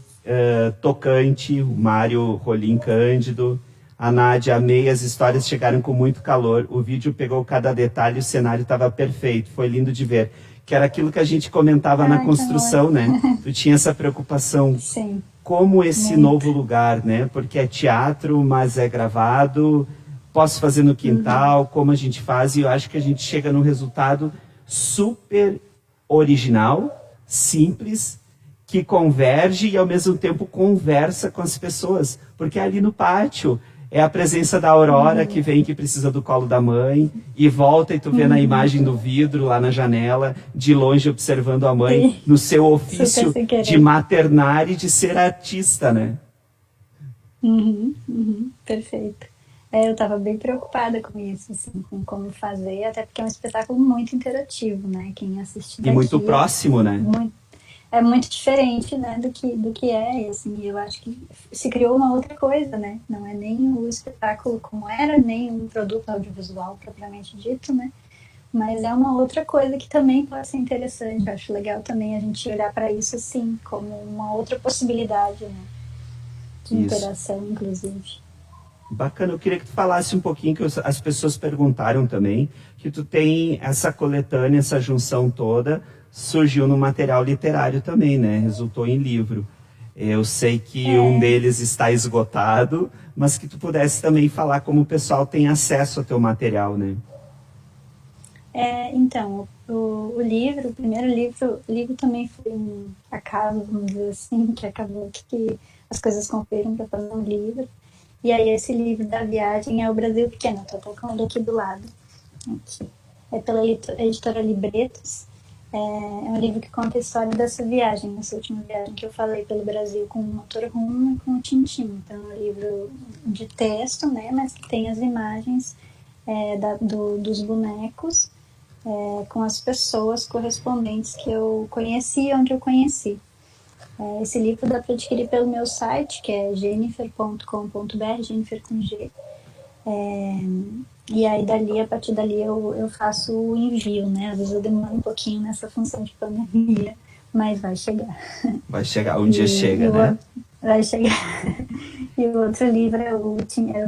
tocante, o Mário Rolim Cândido, a Nádia, amei, as histórias chegaram com muito calor, o vídeo pegou cada detalhe, o cenário estava perfeito, foi lindo de ver. Que era aquilo que a gente comentava na construção, né? Tu tinha essa preocupação. Sim. Como esse novo lugar, né? Porque é teatro, mas é gravado, posso fazer no quintal, como a gente faz, e eu acho que a gente chega num resultado super original, simples, que converge e ao mesmo tempo conversa com as pessoas, porque é ali no pátio é a presença da Aurora que vem, que precisa do colo da mãe, e volta e tu vê na imagem do vidro lá na janela, de longe observando a mãe, no seu ofício de maternar e de ser artista, né? Perfeito. Eu estava bem preocupada com isso, assim, com como fazer, até porque é um espetáculo muito interativo, né? Quem assiste daqui... E muito próximo, né? É muito diferente, né, do que é, e assim, eu acho que se criou uma outra coisa, né, não é nem o espetáculo como era, nem um produto audiovisual propriamente dito, né, mas é uma outra coisa que também pode ser interessante. Eu acho legal também a gente olhar para isso, assim, como uma outra possibilidade, né, de interação, inclusive. Bacana, eu queria que tu falasse um pouquinho, que as pessoas perguntaram também, que tu tem essa coletânea, essa junção toda, surgiu no material literário também, né? Resultou em livro. Eu sei que um deles está esgotado, mas que tu pudesse também falar como o pessoal tem acesso ao teu material, né? Então, o livro, o primeiro livro também foi um acaso, vamos dizer assim, que acabou que as coisas concorreram para fazer um livro. E aí esse livro da viagem é O Brasil Pequeno, estou até com ele aqui do lado. Aqui. É pela editora Libretos. É um livro que conta a história dessa viagem, essa última viagem que eu falei pelo Brasil com o motorhome e com o Tintim. Então é um livro de texto, né, mas que tem as imagens dos bonecos com as pessoas correspondentes que eu conheci, onde eu conheci. Esse livro dá para adquirir pelo meu site, que é jennifer.com.br, Jennifer com G. E aí a partir dali eu faço o envio, né? Às vezes eu demoro um pouquinho nessa função de pandemia, mas vai chegar. Vai chegar, um dia chega, né? Vai chegar. E o outro livro é o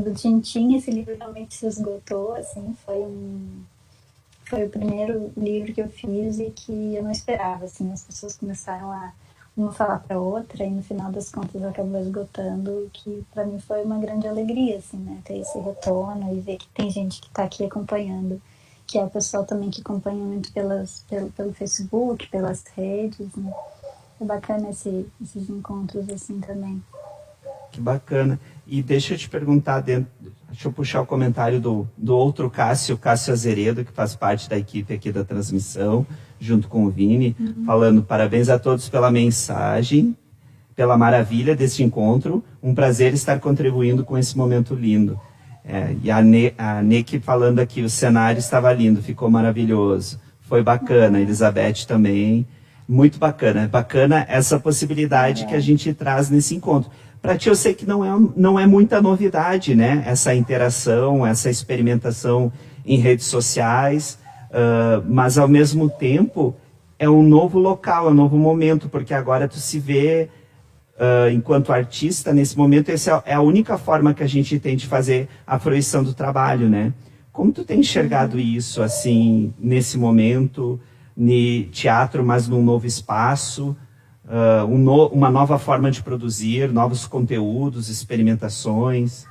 do Tintim. Esse livro realmente se esgotou, assim, foi o primeiro livro que eu fiz e que eu não esperava, assim, as pessoas começaram a uma falar para outra e no final das contas acabou esgotando, que para mim foi uma grande alegria, assim, né, ter esse retorno e ver que tem gente que está aqui acompanhando, que é o pessoal também que acompanha muito pelo Facebook, pelas redes, né? É bacana esses encontros assim também. Que bacana. E deixa eu te perguntar, deixa eu puxar o comentário do outro Cássio Azeredo, que faz parte da equipe aqui da transmissão, junto com o Vini, falando: parabéns a todos pela mensagem, pela maravilha deste encontro, um prazer estar contribuindo com esse momento lindo. E a Nick falando aqui: o cenário estava lindo, ficou maravilhoso, foi bacana. Elizabeth também, muito bacana. Bacana essa possibilidade que a gente traz nesse encontro. Para ti, eu sei que não é muita novidade, né? Essa interação, essa experimentação em redes sociais, mas ao mesmo tempo é um novo local, é um novo momento, porque agora tu se vê enquanto artista, nesse momento, essa é a única forma que a gente tem de fazer a fruição do trabalho, né? Como tu tem enxergado isso, assim, nesse momento, no teatro, mas num novo espaço, uma nova forma de produzir, novos conteúdos, experimentações?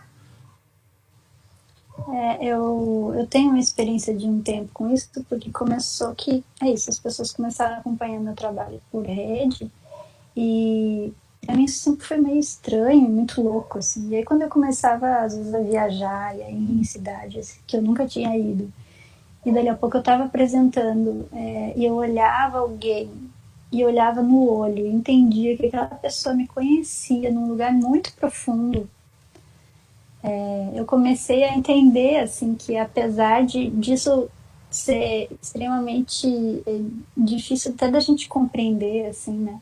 Eu tenho uma experiência de um tempo com isso, porque começou que, as pessoas começaram a acompanhar meu trabalho por rede, e pra mim isso sempre foi meio estranho, muito louco, assim. E aí quando eu começava, às vezes, a viajar, e aí em cidades que eu nunca tinha ido, e dali a pouco eu estava apresentando, e eu olhava alguém, e olhava no olho, e entendia que aquela pessoa me conhecia num lugar muito profundo. Eu comecei a entender, assim, que apesar disso ser extremamente difícil até da gente compreender, assim, né?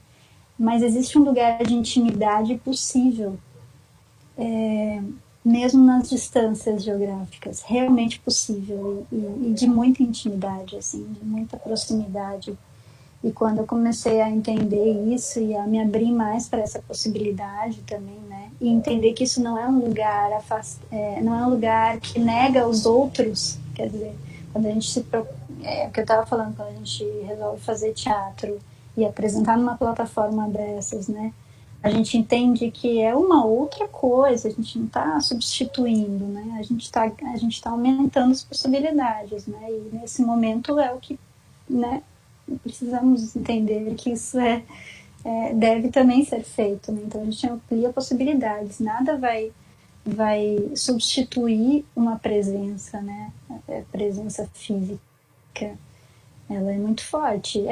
Mas existe um lugar de intimidade possível, mesmo nas distâncias geográficas, realmente possível, e de muita intimidade, assim, de muita proximidade. E quando eu comecei a entender isso e a me abrir mais para essa possibilidade também, né? E entender que isso não é um lugar não é um lugar que nega os outros, quer dizer, quando a gente o que eu estava falando, quando a gente resolve fazer teatro e apresentar numa plataforma dessas, né? A gente entende que é uma outra coisa, a gente não está substituindo, né? A gente tá aumentando as possibilidades, né? E nesse momento é o que, né? Precisamos entender que isso deve também ser feito, né? Então a gente amplia possibilidades, nada vai substituir uma presença, né? A presença física, ela é muito forte,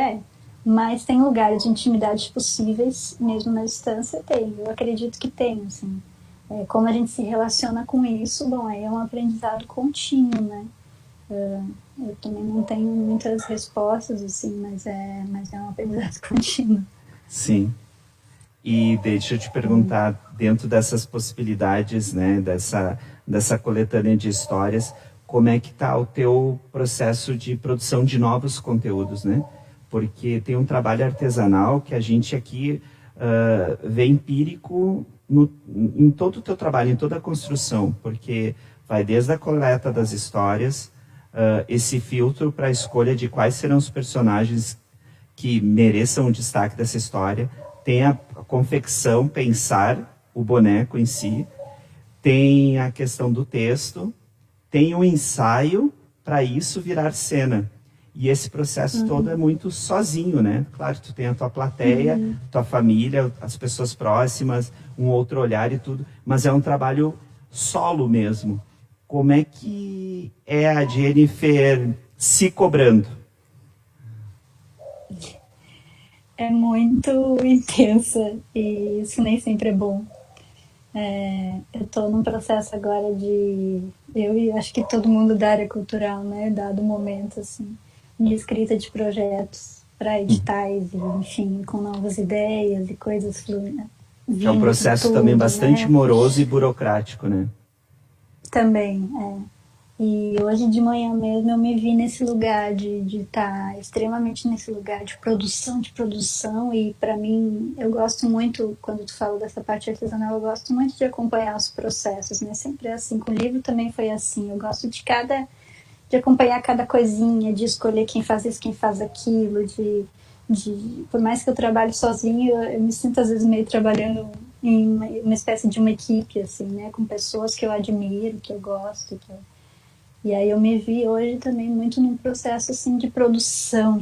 mas tem lugares de intimidade possíveis, mesmo na distância eu acredito que tem, assim. Como a gente se relaciona com isso, bom, aí é um aprendizado contínuo, né? Eu também não tenho muitas respostas, assim, mas é um aprendizado contínuo. Sim. E deixa eu te perguntar, dentro dessas possibilidades, né, dessa coletânea de histórias, como é que está o teu processo de produção de novos conteúdos, né? Porque tem um trabalho artesanal que a gente aqui vê empírico em todo o teu trabalho, em toda a construção, porque vai desde a coleta das histórias, esse filtro para a escolha de quais serão os personagens que mereçam o destaque dessa história, tem a confecção, pensar o boneco em si, tem a questão do texto, tem o ensaio para isso virar cena. E esse processo todo é muito sozinho, né? Claro, tu tem a tua plateia, tua família, as pessoas próximas, um outro olhar e tudo, mas é um trabalho solo mesmo. Como é que é a Jennifer se cobrando? É muito intensa e isso nem sempre é bom. Eu estou num processo agora eu e acho que todo mundo da área cultural, né, dado o momento, assim, de escrita de projetos para editais, e, enfim, com novas ideias e coisas fluindo. Que é um processo também bastante moroso e burocrático, né? Também, E hoje de manhã mesmo eu me vi nesse lugar de estar extremamente nesse lugar de produção, e para mim eu gosto muito, quando tu fala dessa parte artesanal, eu gosto muito de acompanhar os processos, né? Sempre é assim, com o livro também foi assim, eu gosto de acompanhar cada coisinha, de escolher quem faz isso, quem faz aquilo, por mais que eu trabalhe sozinho, eu me sinto às vezes meio trabalhando em uma espécie de uma equipe, assim, né? Com pessoas que eu admiro, que eu gosto, E aí eu me vi hoje também muito num processo assim de produção.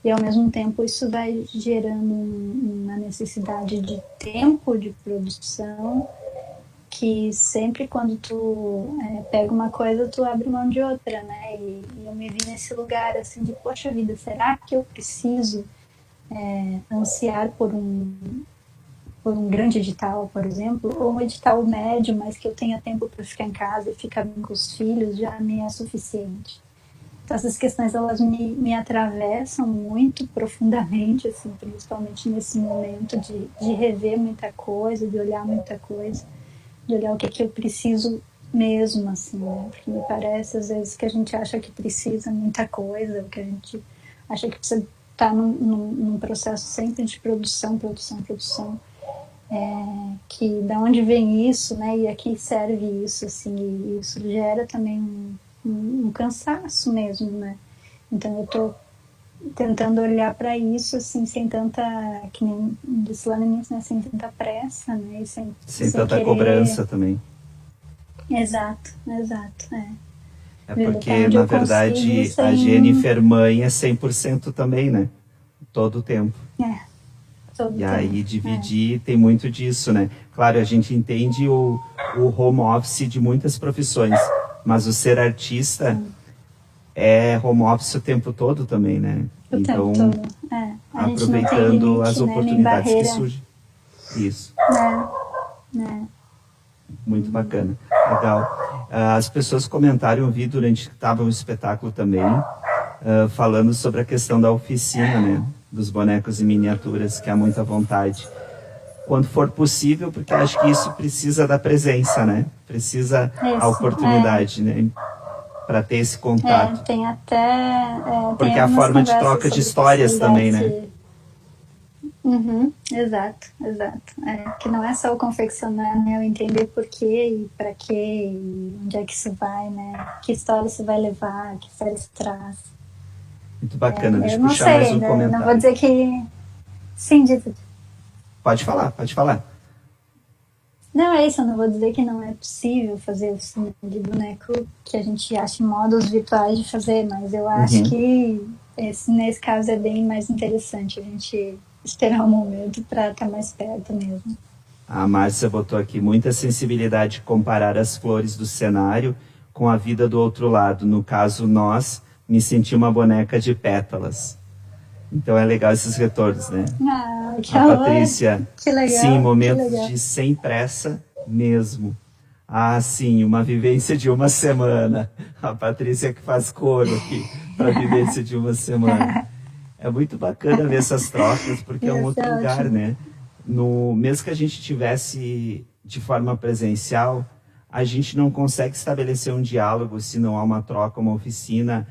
E ao mesmo tempo isso vai gerando uma necessidade de tempo de produção, que sempre quando tu pega uma coisa, tu abre mão de outra, né? E eu me vi nesse lugar assim de, poxa vida, será que eu preciso ansiar por um grande edital, por exemplo, ou um edital médio, mas que eu tenha tempo para ficar em casa e ficar bem com os filhos, já me é suficiente. Então, essas questões, elas me atravessam muito profundamente, assim, principalmente nesse momento de rever muita coisa, de olhar muita coisa, de olhar o que eu preciso mesmo, assim, né? Porque me parece, às vezes, que a gente acha que precisa muita coisa, que a gente acha que precisa estar num processo sempre de produção, que da onde vem isso, né? E a que serve isso, assim, e isso gera também um cansaço mesmo, né? Então eu tô tentando olhar para isso assim, sem tanta, que nem disse lá no início, né? Sem tanta pressa, né? E sem tanta querer... cobrança também. Exato. É porque, na verdade, a Jennifer mãe é 100% também, né? Todo o tempo. E aí dividir tem muito disso, né? Claro, a gente entende o home office de muitas profissões, mas o ser artista é home office o tempo todo também, né? Então, aproveitando as oportunidades que surgem. Isso. Muito bacana. Legal. As pessoas comentaram, eu vi durante que estava o espetáculo também, falando sobre a questão da oficina, né? Dos bonecos e miniaturas, que há muita vontade. Quando for possível, porque acho que isso precisa da presença, né? Precisa a oportunidade, né? Para ter esse contato. Tem até... porque é a forma de troca de histórias também, né? Exato. Que não é só o confeccionar, né? O entender por quê e para quê, e onde é que isso vai, né? Que história isso vai levar, que história isso traz. Muito bacana, deixa eu puxar sei, mais um comentário. Não vou dizer que... Sim, Dito. Pode falar. Não, é isso, eu não vou dizer que não é possível fazer oficina de boneco que a gente acha modos virtuais de fazer, mas eu acho que nesse caso é bem mais interessante a gente esperar um momento para estar mais perto mesmo. A Márcia botou aqui muita sensibilidade de comparar as flores do cenário com a vida do outro lado. No caso, me senti uma boneca de pétalas. Então é legal esses retornos, né? Que a amor. Patrícia, Que legal, sim, momentos de sem pressa mesmo. Sim, uma vivência de uma semana. A Patrícia que faz coro aqui para a vivência de uma semana. É muito bacana ver essas trocas, porque é um outro lugar, né? Mesmo que a gente tivesse de forma presencial, a gente não consegue estabelecer um diálogo se não há uma troca, uma oficina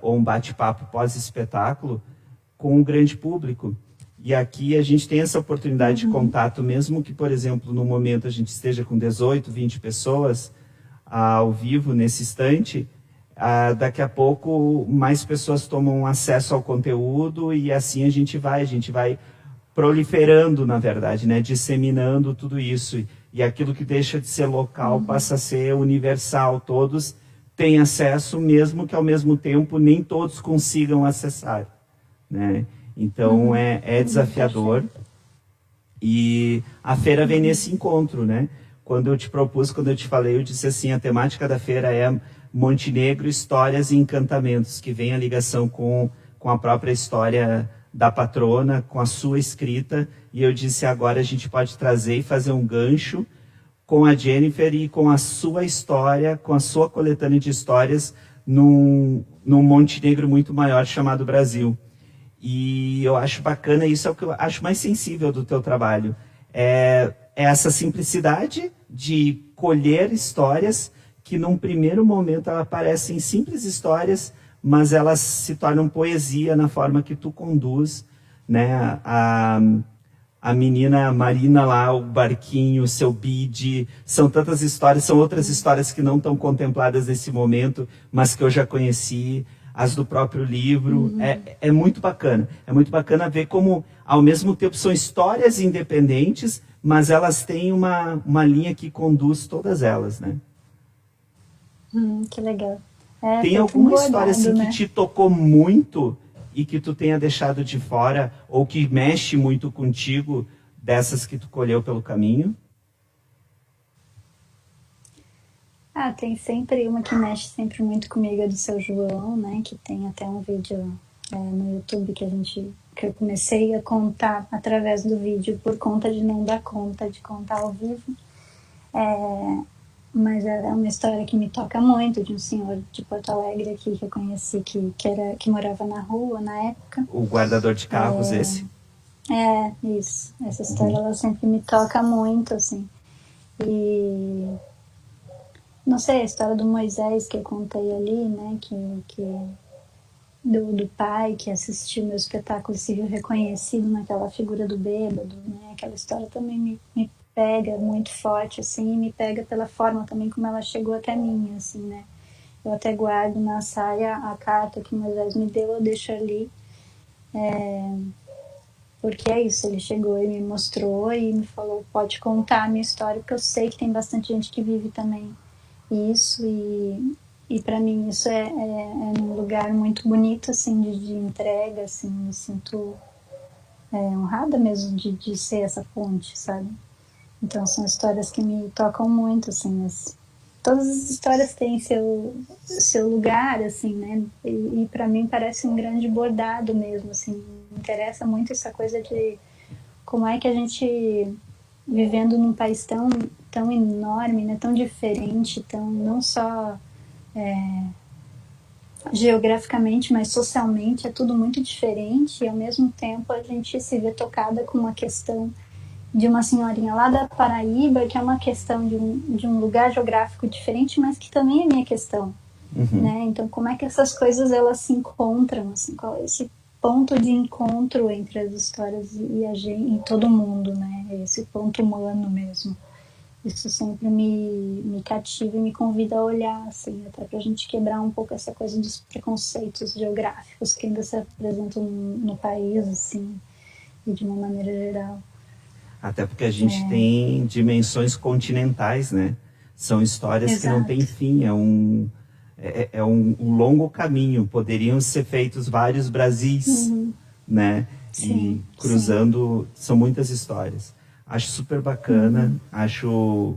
ou um bate-papo pós-espetáculo com o grande público. E aqui a gente tem essa oportunidade de contato, mesmo que, por exemplo, no momento a gente esteja com 18, 20 pessoas ao vivo nesse instante, daqui a pouco mais pessoas tomam acesso ao conteúdo e assim a gente vai proliferando, na verdade, né? Disseminando tudo isso. E aquilo que deixa de ser local passa a ser universal. Todos têm acesso, mesmo que ao mesmo tempo nem todos consigam acessar, né? Então é desafiador. E a feira vem nesse encontro, né? Quando eu te propus, quando eu te falei, eu disse assim, a temática da feira é Montenegro, histórias e encantamentos, que vem a ligação com a própria história da patrona, com a sua escrita, e eu disse, agora a gente pode trazer e fazer um gancho com a Jennifer e com a sua história, com a sua coletânea de histórias, num Montenegro muito maior chamado Brasil. E eu acho bacana, isso é o que eu acho mais sensível do teu trabalho. É essa simplicidade de colher histórias que num primeiro momento elas parecem simples histórias, mas elas se tornam poesia na forma que tu conduz, né? A menina Marina lá, o barquinho, o seu bid, são tantas histórias, são outras histórias que não estão contempladas nesse momento, mas que eu já conheci, as do próprio livro. É muito bacana. É muito bacana ver como, ao mesmo tempo, são histórias independentes, mas elas têm uma linha que conduz todas elas, né? Que legal. Tem alguma história assim, né, que te tocou muito e que tu tenha deixado de fora, ou que mexe muito contigo, dessas que tu colheu pelo caminho? Tem sempre uma que mexe sempre muito comigo, é do Seu João, né? Que tem até um vídeo no YouTube que eu comecei a contar através do vídeo por conta de não dar conta de contar ao vivo. Mas é uma história que me toca muito, de um senhor de Porto Alegre aqui que eu conheci, que morava na rua na época. O guardador de carros, esse? Isso. Essa história ela sempre me toca muito, assim. E não sei, a história do Moisés que eu contei ali, né, do pai que assistiu meu espetáculo e se viu reconhecido naquela figura do bêbado, né, aquela história também me pega muito forte, assim, e me pega pela forma também como ela chegou até mim, assim, né. Eu até guardo na saia a carta que Moisés me deu, eu deixo ali, porque é isso, ele chegou e me mostrou e me falou, pode contar a minha história, porque eu sei que tem bastante gente que vive também isso, e para mim isso é um lugar muito bonito, assim, de entrega, assim, me sinto honrada mesmo de ser essa ponte, sabe? Então são histórias que me tocam muito, assim, todas as histórias têm seu lugar, assim, né? E para mim parece um grande bordado mesmo, assim, me interessa muito essa coisa de como é que a gente, vivendo num país tão enorme, né, tão diferente, não só geograficamente, mas socialmente é tudo muito diferente, e ao mesmo tempo a gente se vê tocada com uma questão de uma senhorinha lá da Paraíba, que é uma questão de um lugar geográfico diferente, mas que também é minha questão, né? Então como é que essas coisas elas se encontram, assim, qual é esse ponto de encontro entre as histórias e a gente, e todo mundo, né? Esse ponto humano mesmo. Isso sempre me cativa e me convida a olhar, assim, até pra gente quebrar um pouco essa coisa dos preconceitos geográficos que ainda se apresentam no país, assim, e de uma maneira geral. Até porque a gente tem dimensões continentais, né? São histórias Exato. Que não têm fim, é um longo caminho, poderiam ser feitos vários Brasis, né? Sim, e cruzando, são muitas histórias. Acho super bacana, acho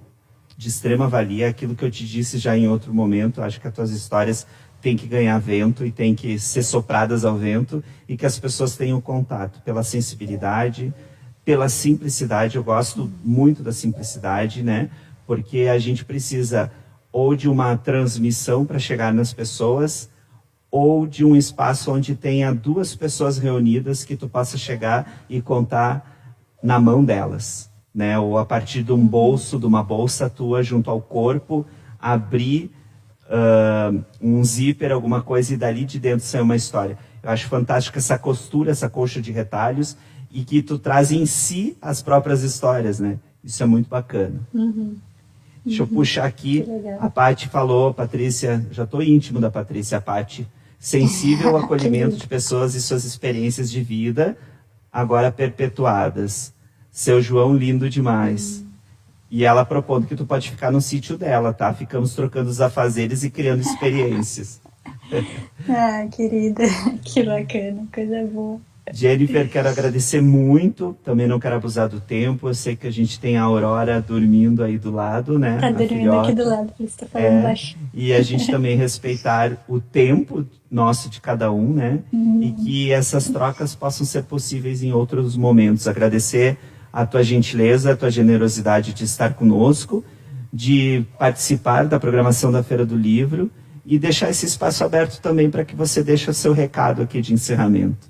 de extrema valia aquilo que eu te disse já em outro momento. Acho que as tuas histórias têm que ganhar vento e têm que ser sopradas ao vento, e que as pessoas tenham contato pela sensibilidade, pela simplicidade. Eu gosto muito da simplicidade, né? Porque a gente precisa ou de uma transmissão para chegar nas pessoas, ou de um espaço onde tenha duas pessoas reunidas que tu possa chegar e contar na mão delas, né? Ou a partir de um bolso, de uma bolsa tua junto ao corpo, abrir um zíper, alguma coisa, e dali de dentro sair uma história. Eu acho fantástica essa costura, essa colcha de retalhos, e que tu traz em si as próprias histórias, né? Isso é muito bacana. Deixa eu puxar aqui, a Paty falou, Patrícia, já estou íntimo da Patrícia, a Paty, sensível ao acolhimento de pessoas e suas experiências de vida, agora perpetuadas. Seu João, lindo demais. E ela propondo que tu pode ficar no sítio dela, tá? Ficamos trocando os afazeres e criando experiências. Ah, querida, que bacana, coisa boa. Jennifer, quero agradecer muito, também não quero abusar do tempo, eu sei que a gente tem a Aurora dormindo aí do lado, né? Tá dormindo aqui do lado, por isso tá falando baixo. E a gente também respeitar o tempo nosso de cada um, né? E que essas trocas possam ser possíveis em outros momentos. Agradecer a tua gentileza, a tua generosidade de estar conosco, de participar da programação da Feira do Livro e deixar esse espaço aberto também para que você deixe o seu recado aqui de encerramento.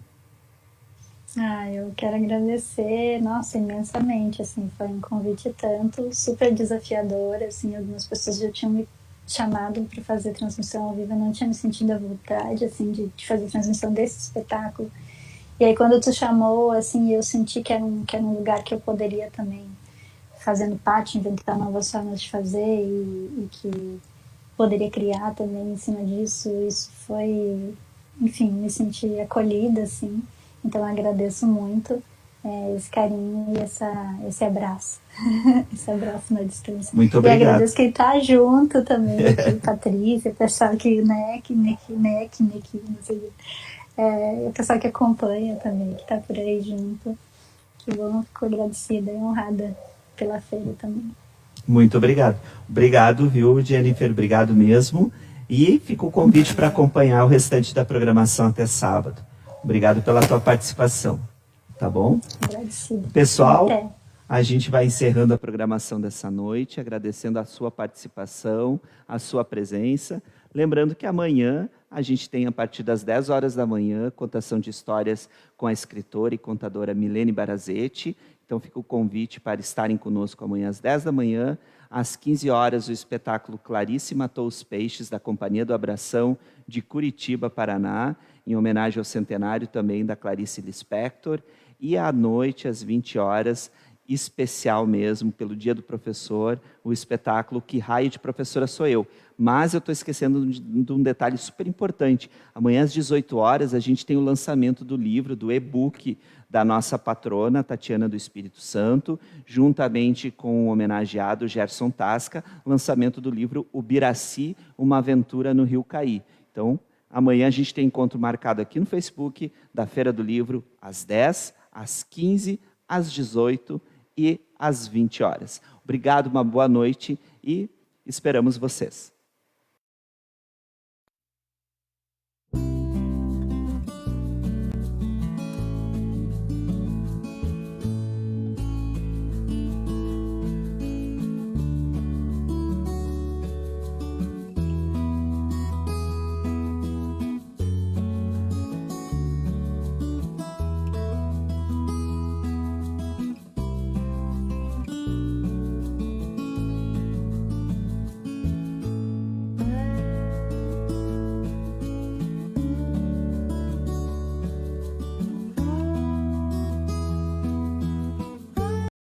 Ah, eu quero agradecer, nossa, imensamente, assim, foi um convite tanto, super desafiador, assim, algumas pessoas já tinham me chamado para fazer transmissão ao vivo, eu não tinha me sentido à vontade, assim, de fazer transmissão desse espetáculo. E aí quando tu chamou, assim, eu senti que era um lugar que eu poderia também, fazendo parte, inventar novas formas de fazer e que poderia criar também em cima disso. Isso foi, enfim, me senti acolhida, assim. Então eu agradeço muito esse carinho e esse abraço. Esse abraço na distância. Muito obrigado. E agradeço quem tá junto também, aqui, Patrícia, o pessoal que, né, não sei, o pessoal que acompanha também, que tá por aí junto. Que bom, fico agradecida e honrada pela feira também. Muito obrigado. Obrigado, viu, Jennifer? Obrigado mesmo. E fica o convite para acompanhar o restante da programação até sábado. Obrigado pela tua participação. Tá bom? Agradecida. Pessoal, Até. a gente vai encerrando a programação dessa noite, agradecendo a sua participação, a sua presença. Lembrando que amanhã a gente tem, a partir das 10 horas da manhã, contação de histórias com a escritora e contadora Milene Barazetti. Então fica o convite para estarem conosco amanhã às 10 da manhã. Às 15 horas, o espetáculo Clarice Matou os Peixes, da Companhia do Abração, de Curitiba, Paraná, em homenagem ao centenário também da Clarice Lispector. E à noite, às 20 horas, especial mesmo, pelo Dia do Professor, o espetáculo Que Raio de Professora Sou Eu. Mas eu estou esquecendo de um detalhe super importante. Amanhã, às 18 horas, a gente tem o lançamento do livro, do e-book, da nossa patrona, Tatiana do Espírito Santo, juntamente com o homenageado Gerson Tasca, lançamento do livro Ubiraci, Uma Aventura no Rio Caí. Então, amanhã a gente tem encontro marcado aqui no Facebook, da Feira do Livro, às 10, às 15, às 18 e às 20 horas. Obrigado, uma boa noite e esperamos vocês.